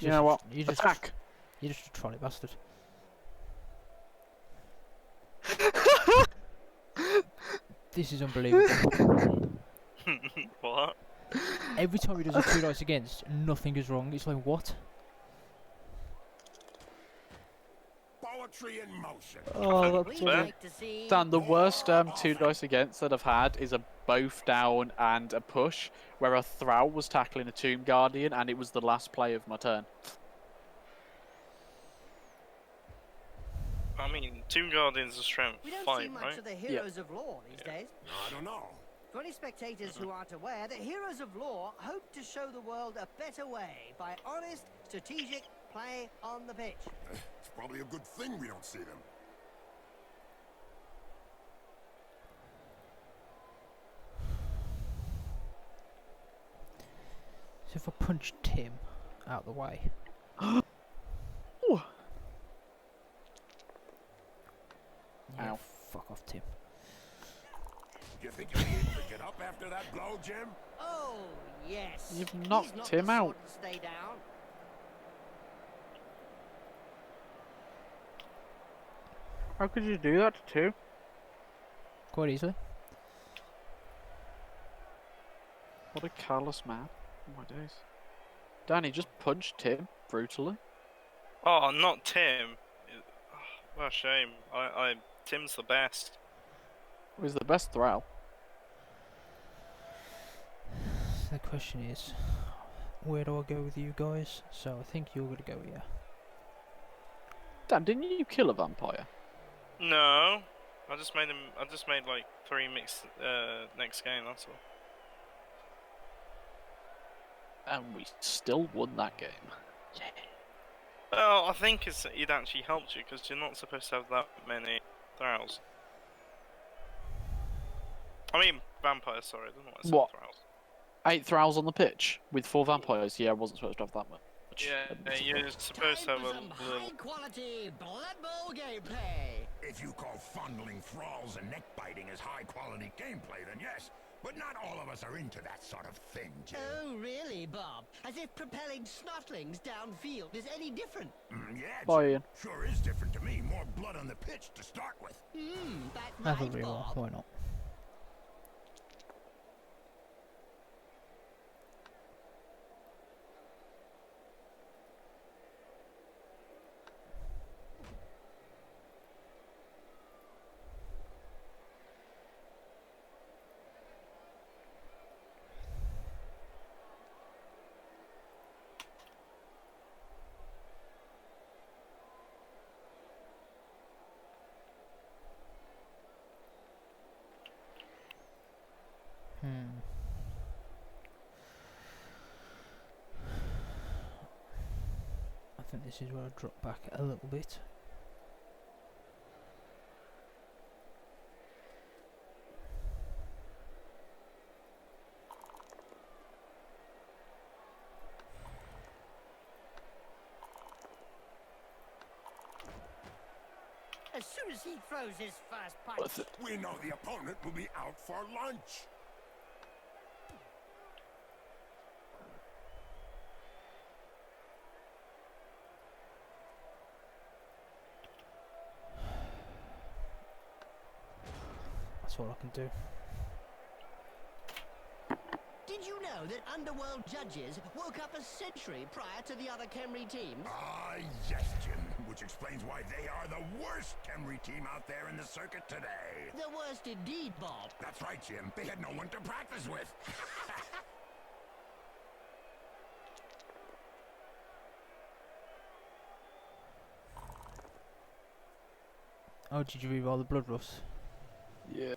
C: You know what?
B: You just,
C: Attack.
B: you're just a trolley bastard. This is unbelievable.
A: What?
B: Every time he does a 2 dice against, nothing is wrong. It's like, what?
F: Poetry in motion.
C: Oh,
E: We'd
A: fair.
E: like to see.
C: Dan, the worst 2 dice against that I've had is a both down and a push, where a Thrall was tackling a Tomb Guardian and it was the last play of my turn.
A: I mean, Tomb Guardians are strength
E: We don't see
A: 5,
E: much
A: right?
E: of the heroes of law these days.
F: I don't know.
E: For any spectators who aren't aware, the heroes of law hope to show the world a better way by honest, strategic play on the pitch.
F: It's probably a good thing we don't see them.
B: So if I punch Tim out the way.
C: Ooh.
B: Yeah,
C: Ow.
B: fuck off, Tim.
F: You think you'll be able to get up after that blow, Jim?
E: Oh, yes.
C: You've
E: He's
C: knocked
E: not
C: him
E: the
C: out.
E: sort to stay down.
C: How could you do that to two?
B: Quite easily.
C: What a callous man. Oh my days. Danny just punched Tim brutally.
A: Oh, not Tim. What a shame. Tim's the best.
C: He was the best Thrall.
B: The question is, where do I go with you guys? So I think you're gonna go here.
C: Dan, didn't you kill a vampire?
A: No, I just made like 3 mixed next game. That's all.
C: And we still won that game. Yeah.
A: Well, I think it actually helped you because you're not supposed to have that many thralls. I mean, vampires. Sorry, I don't know what I said.
C: What?
A: Thralls.
C: 8 Thralls on the pitch with 4 vampires. Yeah, I wasn't supposed to have that much.
A: Yeah, you're supposed to
E: Time
A: have
E: for
A: a
E: some
A: little.
E: high-quality Bloodbowl gameplay.
F: If you call fondling thralls and neck biting as high-quality gameplay, then yes. But not all of us are into that sort of thing, Jim.
E: Oh, really, Bob? As if propelling snotlings downfield is any different.
F: Yeah,
C: Bye,
F: Jim.
C: Ian.
F: Sure is different to me. More blood on the pitch to start with.
E: That's
B: Have a
E: right,
B: reroll.
E: Bob.
B: Why not? I think this is where I drop back a little bit.
E: As soon as he throws his first punch.
C: Worth it.
F: We know the opponent will be out for lunch.
B: That's all I can do.
E: Did you know that Underworld judges woke up a century prior to the other Khemri teams?
F: Ah, yes, Jim. Which explains why they are the worst Khemri team out there in the circuit today.
E: The worst indeed, Bob.
F: That's right, Jim. They had no one to practice with.
B: Oh, did you reroll the blood rust?
C: Yeah.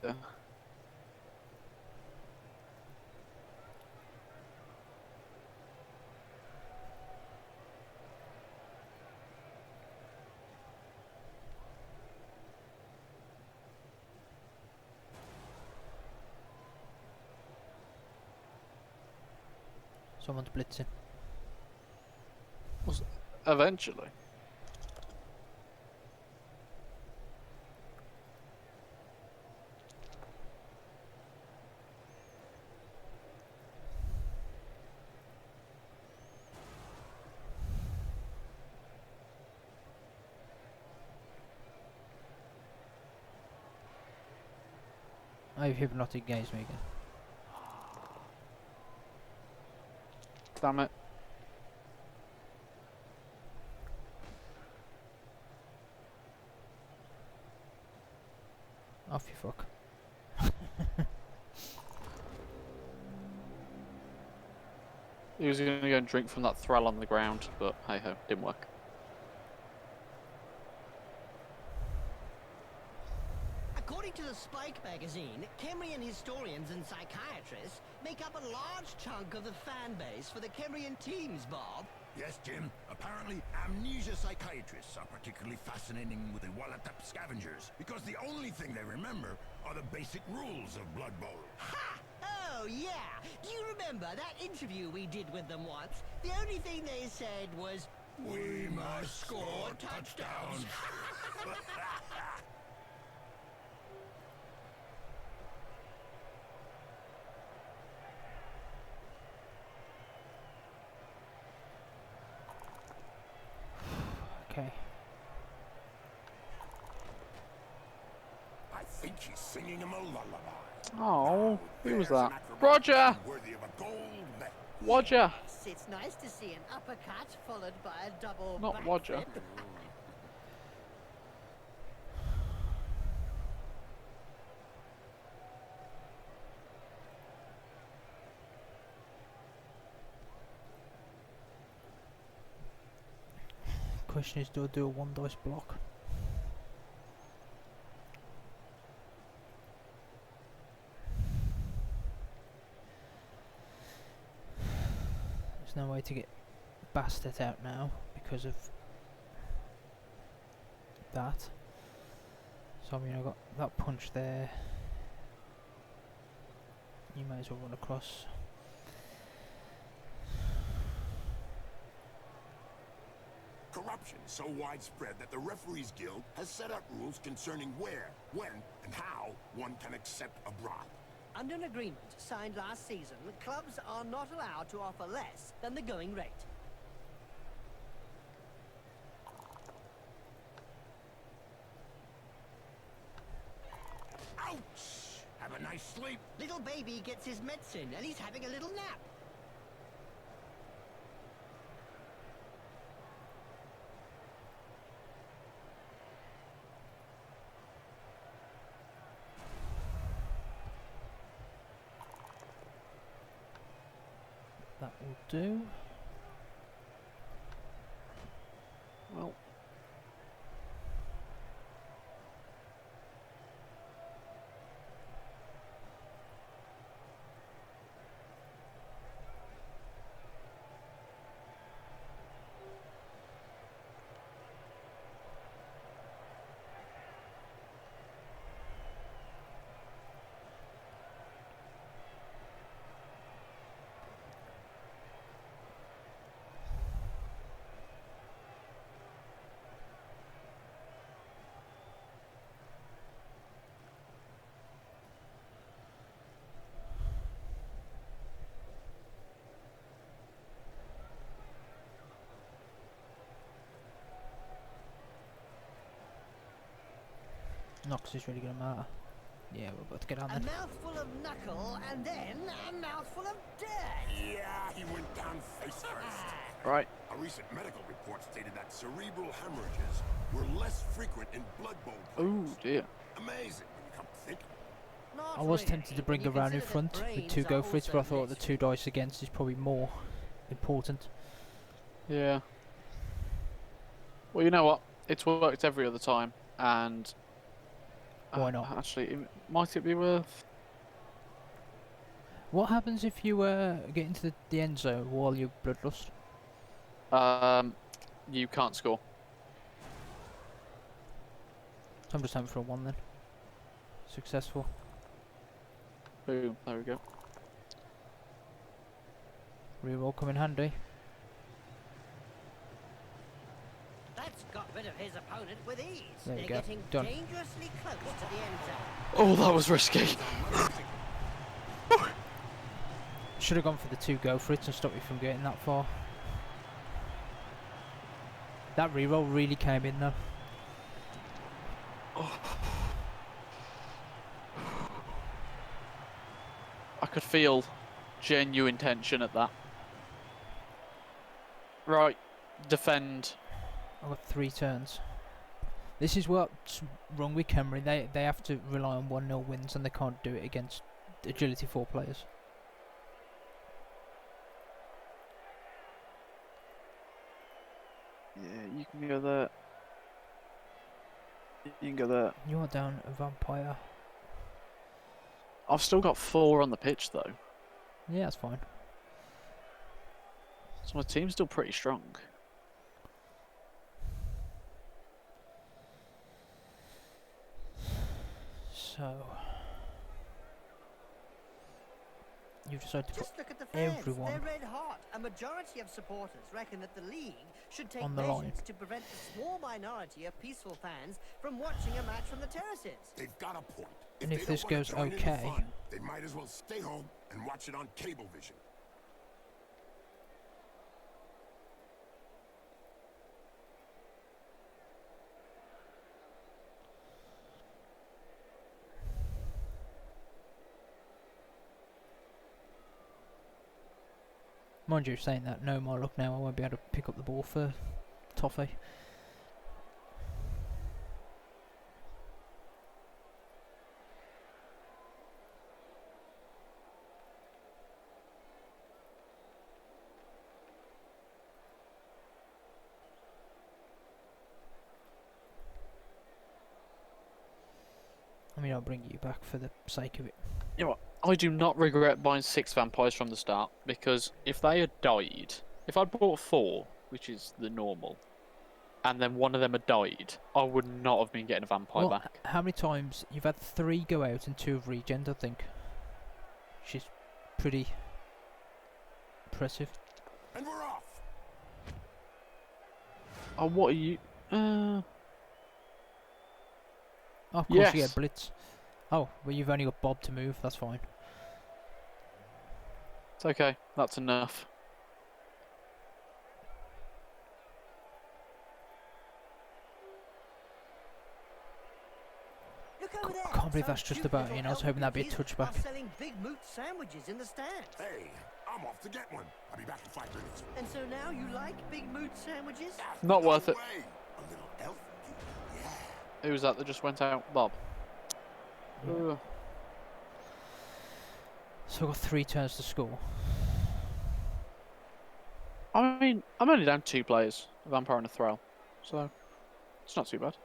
B: Someone's blitzing.
C: Eventually.
B: Oh, you've hypnotic gaze me again.
C: Damn it.
B: Off you fuck.
C: He was going to go and drink from that thrall on the ground, but hey ho, didn't work.
E: According to the Spike magazine, Khemrian historians and psychiatrists make up a large chunk of the fan base for the Khemrian teams, Bob.
F: Yes, Jim. Apparently, amnesia psychiatrists are particularly fascinating with the Wallatup scavengers because the only thing they remember are the basic rules of Blood Bowl.
E: Ha! Oh, yeah. Do you remember that interview we did with them once? The only thing they said was,
F: We must score touchdowns.
B: Okay.
F: like he's singing him a lullaby.
C: Oh, who was
F: There's an
C: that?
F: acrobatic
C: Roger!
F: feat worthy of a gold medal.
C: Roger!
E: Yes, it's nice to see an uppercut followed by a double
C: Not
E: backflip.
C: Roger.
B: Question is, do I do a 1 dice block? There's no way to get Bastet out now because of that. So I mean, I got that punch there. You may as well run across.
F: Corruption is so widespread that the Referees Guild has set up rules concerning where, when, and how one can accept a bribe.
E: Under an agreement signed last season, clubs are not allowed to offer less than the going rate.
F: Ouch! Have a nice sleep.
E: Little baby gets his medicine and he's having a little nap.
B: That will do.
C: Well,
B: Knox is really going to matter. Yeah, we're about to get on
E: A
B: then.
E: mouthful of knuckle and then a mouthful of dirt.
F: Yeah, he went down face first.
C: right.
F: A recent medical report stated that cerebral hemorrhages were less frequent in Blood Bowl
C: Oh
F: players.
C: dear.
F: Amazing when you come to think of it.
E: Not
B: I was
E: really,
B: tempted to
E: when
B: bring
E: you
B: around in
E: consider
B: front
E: that
B: with 2
E: brains
B: go
E: are
B: for it, but I
E: also
B: thought the 2 dice against is probably more important.
C: Yeah. Well, you know what? It's worked every other time, and
B: Why not?
C: Actually, might it be worth?
B: What happens if you get into the end zone while you're bloodlust?
C: You can't score.
B: So I'm just having for a 1 then. Successful.
C: Boom. There we go.
B: Reroll come in handy.
E: That's got rid of his opponent with ease.
B: There we
E: They're
B: go.
E: getting
B: Done.
E: dangerously close to the end zone.
C: Oh, that was risky.
B: Should have gone for the 2 go for it and stopped me from getting that far. That reroll really came in though.
C: I could feel genuine tension at that. Right. Defend.
B: I've got 3 turns. This is what's wrong with Camry. They have to rely on 1-0 wins and they can't do it against Agility 4 players.
C: Yeah, you can go there. You can go there.
B: You are down a vampire.
C: I've still got 4 on the pitch though,
B: Yeah, that's fine.
C: so my team's still pretty strong.
B: So you've decided to put
E: Just look at the fans.
B: everyone
E: They're red hot. A majority of supporters reckon that the league should take
B: on the
E: measures
B: line.
E: to prevent the small minority of peaceful fans from watching a match from the terraces.
F: They've got a point.
B: And
F: they
B: if
F: don't
B: this
F: wanna
B: goes
F: join in the
B: okay-
F: fun, they might as well stay home and watch it on Cablevision.
B: Mind you, saying that, no more luck now. I won't be able to pick up the ball for Toffee. I mean, I'll bring you back for the sake of it.
C: You know what? I do not regret buying 6 vampires from the start, because if they had died, if I'd bought 4, which is the normal, and then one of them had died, I would not have been getting a vampire
B: Well,
C: back.
B: how many times you've had 3 go out and 2 have regened? I think. Which is pretty impressive.
F: And we're off.
C: Oh, what are you?
B: Oh, of course you
C: Yes.
B: get blitz. Oh, well you've only got Bob to move. That's fine.
C: It's okay. That's enough.
E: Look over there.
B: I can't believe
E: Some
B: that's just
E: cute
B: about
E: little
B: in. I was hoping that'd be a
E: elf
B: touchback.
E: are selling big moot sandwiches in the stands.
F: Hey, I'm off to get one. I'll be back in 5 minutes.
E: And so now you like big moot sandwiches?
C: Not
F: No
C: worth it.
F: way. A little elf? Yeah.
C: Who was that just went out? Bob. Ugh.
B: So I've got 3 turns to score.
C: I mean, I'm only down 2 players, a vampire and a thrall, so it's not too bad.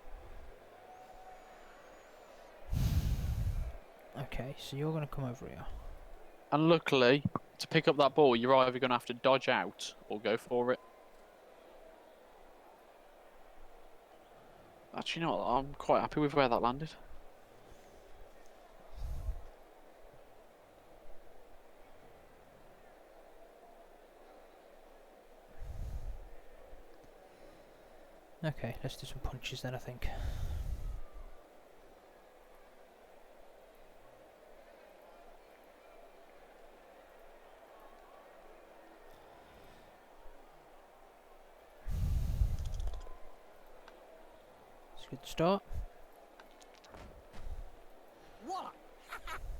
B: Okay, so you're going to come over here.
C: And luckily, to pick up that ball, you're either going to have to dodge out or go for it. Actually, you know what? I'm quite happy with where that landed.
B: Okay, let's do some punches then, I think. It's a good start.
E: What?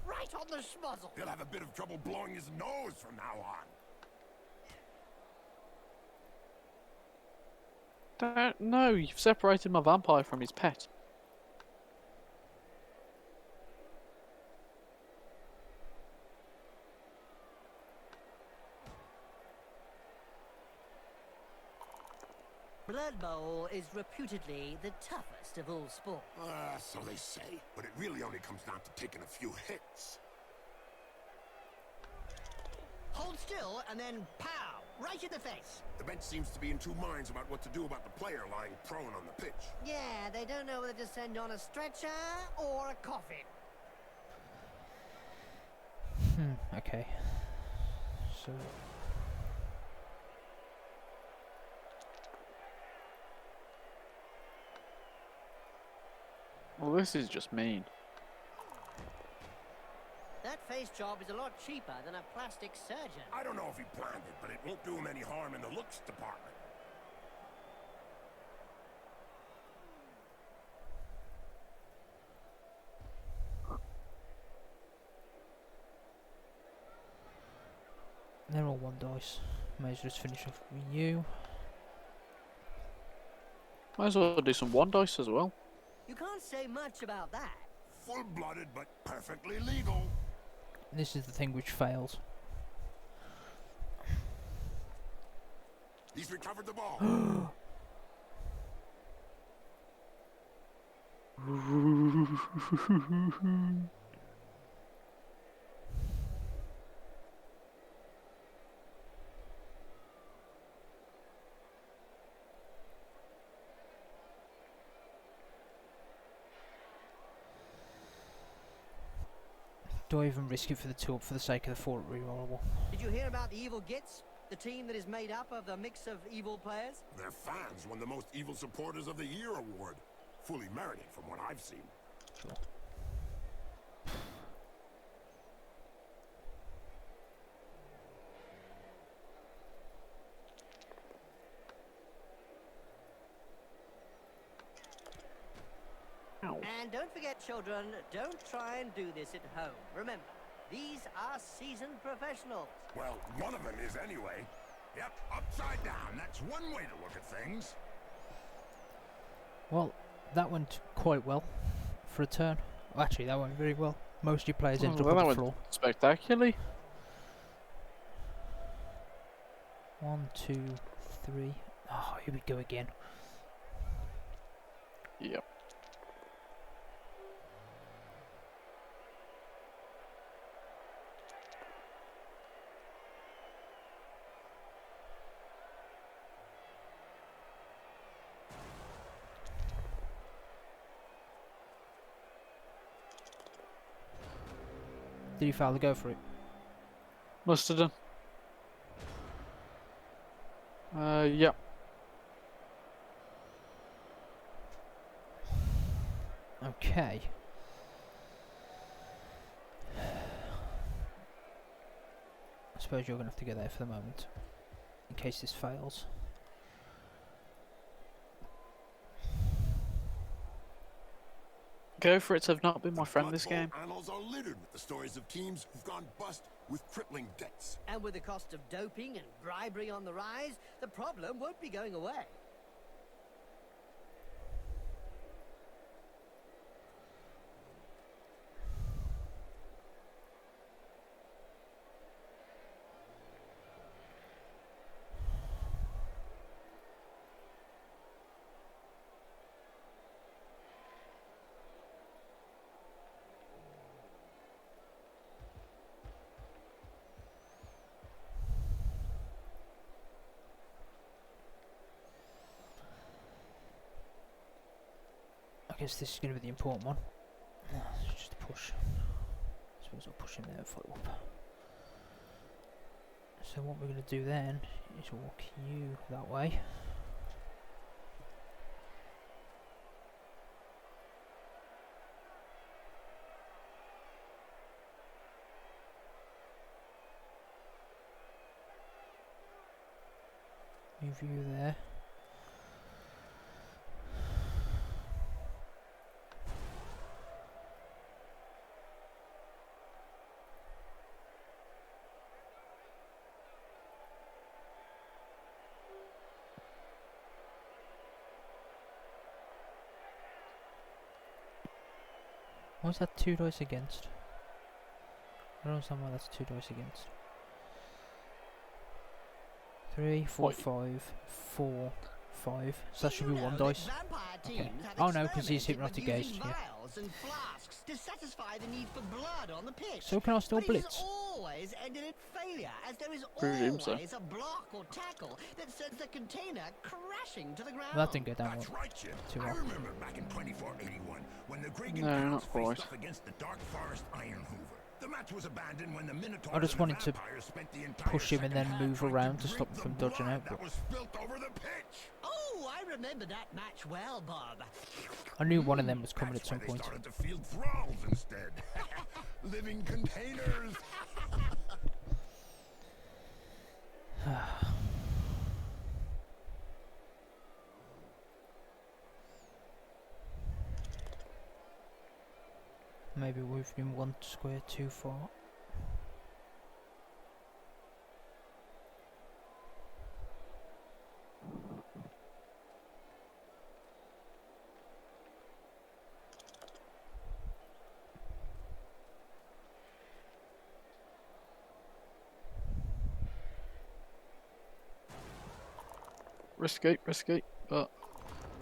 E: Right on the schmuzzle.
F: He'll have a bit of trouble blowing his nose from now on.
C: No, you've separated my vampire from his pet.
E: Bloodbowl is reputedly the toughest of all sports.
F: So they say, but it really only comes down to taking a few hits.
E: Hold still and then pow! Right in the face.
F: The bench seems to be in 2 minds about what to do about the player lying prone on the pitch.
E: Yeah, they don't know whether to send on a stretcher or a coffin.
B: Okay. So...
C: Well, this is just mean.
E: That face job is a lot cheaper than a plastic surgeon.
F: I don't know if he planned it, but it won't do him any harm in the looks department.
B: They're all 1 dice. May as well just finish off with you.
C: Might as well do some 1 dice as well.
E: You can't say much about that.
F: Full-blooded, but perfectly legal.
B: This is the thing which fails.
F: He's recovered the ball.
B: Do I even risk it for the 2 up for the sake of the 4 rerollable?
E: Did you hear about the Evil Gits? The team that is made up of a mix of evil players?
F: Their fans won the Most Evil Supporters of the Year award. Fully merited from what I've seen.
B: Sure.
C: Ow.
E: And don't forget, children, don't try and do this at home. Remember, These are seasoned professionals.
F: Well, one of them is anyway. Yep, upside down. That's one way to look at things.
B: Well, that went quite well for a turn. Well, actually, that went very well. Most of your players ended
C: well,
B: up
C: that
B: on the
C: went
B: floor.
C: spectacularly.
B: 1, 2, 3. Oh, here we go again.
C: Yep.
B: Did he fail to go for it?
C: Must have done. Yep.
B: Okay. I suppose you're going to have to go there for the moment, in case this fails.
C: Go for it to have not been my friend this
F: Bloodbowl
C: game.
F: Annals are littered with the stories of teams who've gone bust with crippling debts.
E: And with the cost of doping and bribery on the rise, the problem won't be going away.
B: I guess this is going to be the important one. Just a push. I suppose I'll push him there and follow up. So what we're going to do then is walk you that way. Move you there. Why is that 2 dice against? I don't understand why that's 2 dice against. 3, 4,
C: What?
B: 5, 4, 5. So that should be
E: Did you
B: 1
E: know that
B: dice.
E: vampire
B: Okay.
E: teams have
B: Oh no, because he's
E: experimented with
B: hypnotic
E: using
B: gaze. Yeah.
E: vials and flasks to satisfy the need for blood on the pitch.
B: So can I still
E: But it has
B: blitz?
E: always ended in failure, as there is
C: Presume so.
E: always a block or tackle that sends the container crashing to the ground.
B: That didn't go down
F: That's
B: well.
F: right, Jim.
B: Too
F: I
B: well.
F: remember back in 2481 when the Gregan
C: No,
F: Counts
C: not
F: faced
C: quite.
F: off against the Dark Forest Iron Hoover. The match was abandoned when the Minotaurs
B: I just
F: and the
B: wanted to
F: vampires spent the entire
B: push him and then
F: second half
B: move
F: trying
B: around to
F: drink
B: stop him
F: the
B: from dodging
F: blood
B: out,
F: that
B: but-
F: was spilt over the pitch.
E: Oh, I remember that match well, Bob.
B: I knew one of them was coming at
F: That's
B: some
F: why
B: point.
F: They started to field thralls instead. Living containers.
B: Maybe we've been 1 square too far.
C: Risky, but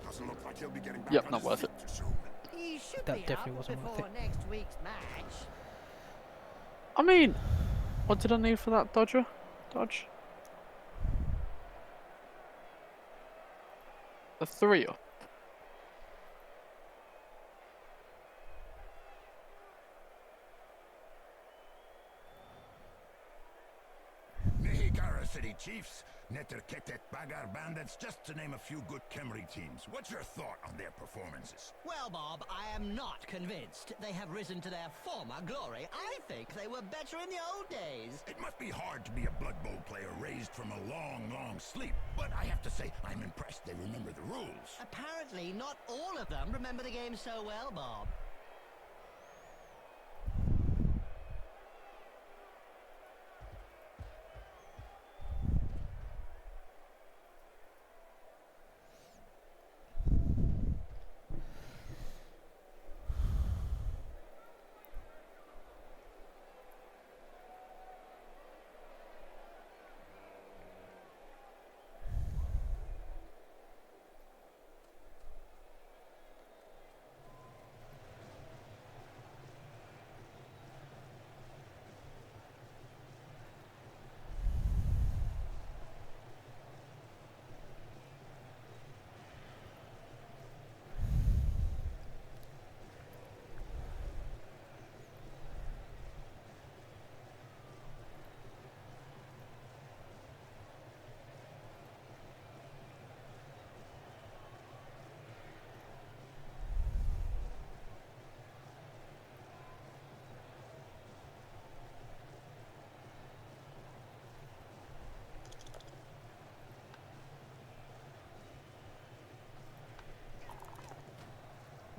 F: Doesn't look like he'll be getting back
C: Yep,
F: on
C: not
F: his
C: worth
F: feet
C: it.
F: too soon.
E: He should
B: That
E: be
B: definitely
E: up
B: wasn't worth
E: before
B: it.
E: next week's match.
C: I mean, what did I need for that dodger? Dodge? A 3 up.
F: Nihigara City Chiefs, Neterketet Bagar Bandits, just to name a few good Kemri teams. What's your thought on their performances?
E: Well, Bob, I am not convinced. They have risen to their former glory. I think they were better in the old days.
F: It must be hard to be a Blood Bowl player raised from a long, long sleep, but I have to say, I'm impressed they remember the rules.
E: Apparently, not all of them remember the game so well, Bob.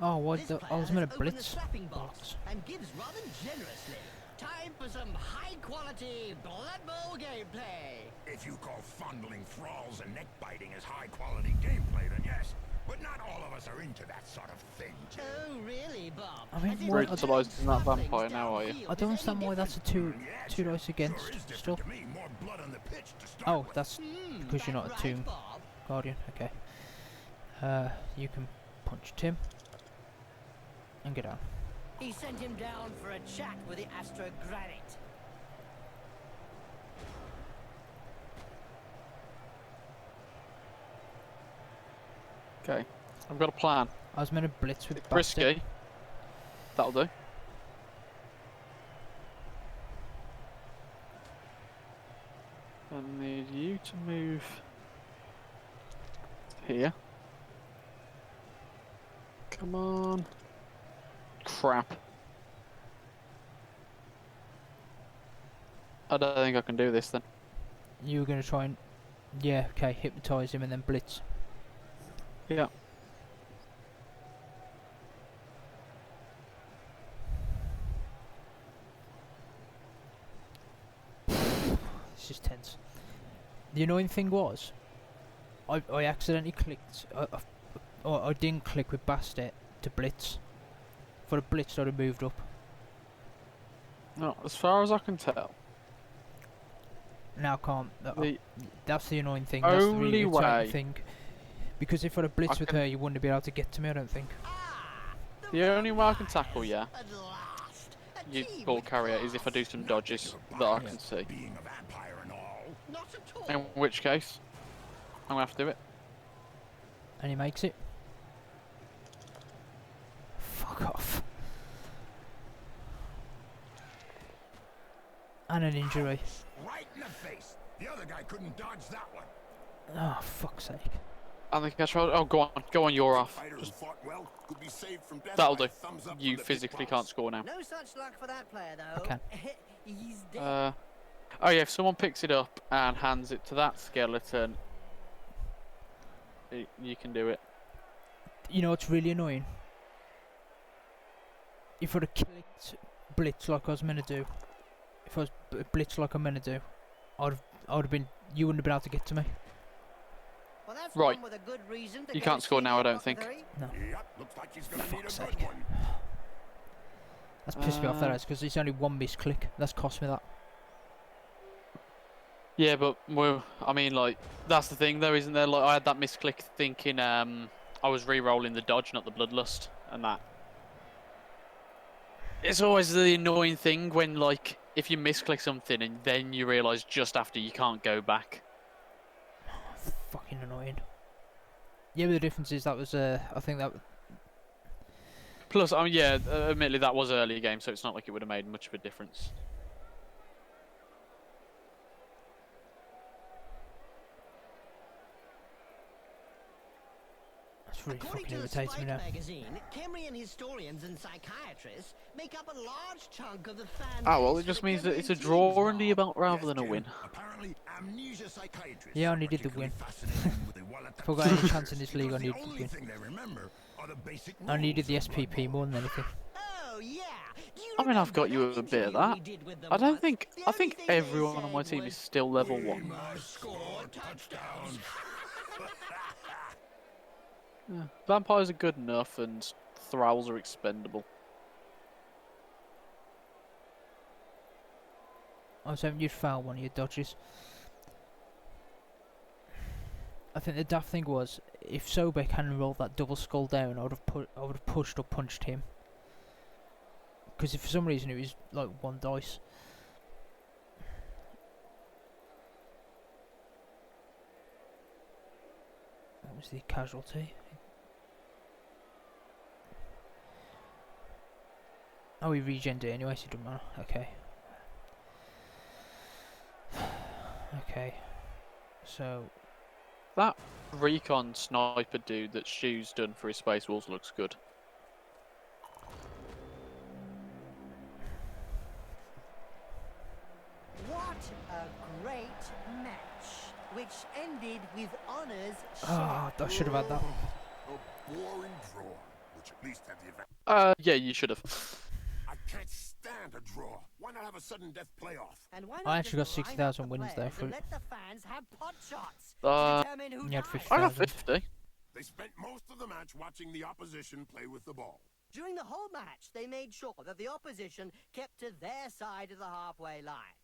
B: Oh, what?
E: This
B: I was
E: player
B: meant
E: has
B: to
E: opened the
B: blitz.
E: slapping box and gives rather generously. Time for some high-quality Bloodbowl gameplay.
F: If you call fondling thralls and neck biting as high-quality gameplay, then yes. But not all of us are into that sort of thing, Jim.
E: Oh, really, Bob?
B: I mean,
E: As if
B: why-
C: Brutalising that
E: slap things
C: vampire now, are you?
E: downfield
B: I don't
E: is
B: understand
E: any
B: why that's a
E: different.
B: two dice
F: Sure
B: against
F: is different
B: still.
F: to me. More blood on the pitch to start
B: Oh,
F: with.
B: that's because you're not a
E: That's
B: tomb
E: right, Bob.
B: guardian. Okay. You can punch Tim and get out.
E: He sent him down for a chat with the Astro Granite.
C: Okay, I've got a plan.
B: I was meant to blitz with
C: It's
B: Bastard.
C: risky. That'll do. I need you to move here. Come on. Crap. I don't think I can do this then.
B: You were going to try and... Yeah, okay, hypnotise him and then blitz.
C: Yeah.
B: This is tense. The annoying thing was, I accidentally clicked... I didn't click with Bastet to blitz. For a blitz, I'd have moved up.
C: No, as far as I can tell,
B: Now I can't.
C: the
B: That's the annoying thing. That's the really
C: only
B: irritating
C: way
B: thing. Because if I'd have blitzed
C: I
B: with
C: can-
B: her, you wouldn't be able to get to me, I don't think.
C: the only way I can tackle you,
E: At last, a
C: you
E: team
C: ball
E: with
C: carrier,
E: class.
C: is if I do some dodges that I can see.
F: Being a vampire and all.
E: Not at all.
C: In which case, I'm gonna have to do it.
B: And he makes it. Fuck off. And an injury.
F: Right in the face. The other guy couldn't dodge that one.
B: Oh, fuck's sake.
C: And the catch roll. Oh, go on, you're off.
F: Fighter who fought well could be saved from death
C: That'll
F: by
C: do.
F: thumbs up
C: You
F: from the
C: physically
F: pit
C: can't
F: boss.
C: score now.
E: No such luck for that player, though.
B: I can.
E: He's dead.
C: Oh yeah, if someone picks it up and hands it to that skeleton, you can do it.
B: You know what's really annoying? If I'd have clicked blitz like I was meant to do, if I was blitz like I'm meant to do, I would have been. You wouldn't have been able to get to me.
E: Well, that's
C: Right.
E: one with a good reason to
C: You
E: go
C: can't score
E: see
C: now, I
E: the
C: don't think.
E: apothecary.
F: Yep, looks like he's gonna need a
B: Fuck's
F: good
B: sake.
F: one.
B: That's pissed me off. That is because it's only one misclick. That's cost me that.
C: Yeah, but I mean, like, that's the thing though, isn't there? Like, I had that misclick thinking I was re-rolling the dodge, not the bloodlust, and that. It's always the annoying thing when, like, if you misclick something and then you realise just after you can't go back.
B: Fucking annoying. Yeah, but the difference is that was I think that
C: Plus, I mean, yeah, admittedly that was early game, so it's not like it would have made much of a difference.
B: that's really
E: According
B: fucking
E: to the
B: irritates me
E: Spike
B: now.
E: magazine, Cambrian historians and psychiatrists make up a large chunk of the fan
C: Ah, well,
E: base
C: it just
E: for the
C: means that it's a
E: Cambrian
C: draw
E: teams,
C: under your
E: Bob.
C: belt rather
F: Yes,
C: than a
F: Jim.
C: win.
F: Apparently, amnesia psychiatrists
B: Yeah, I
F: are
B: needed the
F: particularly
B: win.
F: fascinating with the Wallatup
B: If I got any
F: scavengers,
B: chance in this league, I
F: because
B: needed
F: the
B: the
F: only
B: win.
F: thing they remember are the basic
B: I needed the
F: rules of
B: SPP
F: Bloodbowl.
B: more than anything.
E: Oh, yeah. Do you
C: I mean, I've got
E: remember
C: you
E: that
C: a bit of
E: interview
C: that.
E: we did with them
C: I don't
E: once?
C: think.
E: The
C: I
E: only
C: think
E: thing they
C: everyone on my
E: said
C: team
E: was,
C: is still level
F: We
C: 1.
F: must score touchdowns.
C: Yeah. Vampires are good enough, and thralls are expendable.
B: I was hoping you'd foul one of your dodges. I think the daft thing was, if Sobek hadn't rolled that double skull down, I would have pushed or punched him. Because if for some reason it was like one dice. What was the casualty? Oh, he regened it anyway, so it doesn't matter. Okay. Okay. So,
C: That recon sniper dude that Stu's done for his Space Wolves looks good.
E: What a great match, which ended with honours.
B: I should have had that.
F: A boring draw which at least had the advantage.
C: Yeah, you should have.
F: I can't stand a draw. Why not have a sudden death playoff?
E: And why
B: I
E: not
B: actually got
E: just line up
B: 60,000
E: the
B: wins there
E: players
B: for
E: and
B: it.
E: let the fans have pot shots
C: Uh,
E: to determine who
B: you had
E: dies.
B: 50.
C: I got
B: 1,000.
C: 50.
F: They spent most of the match watching the opposition play with the ball.
E: During the whole match, they made sure that the opposition kept to their side of the halfway line.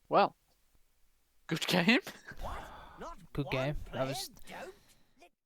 C: Well, good game.
E: What? Not
B: Good
E: one
B: game. That
E: player
B: was
E: doped?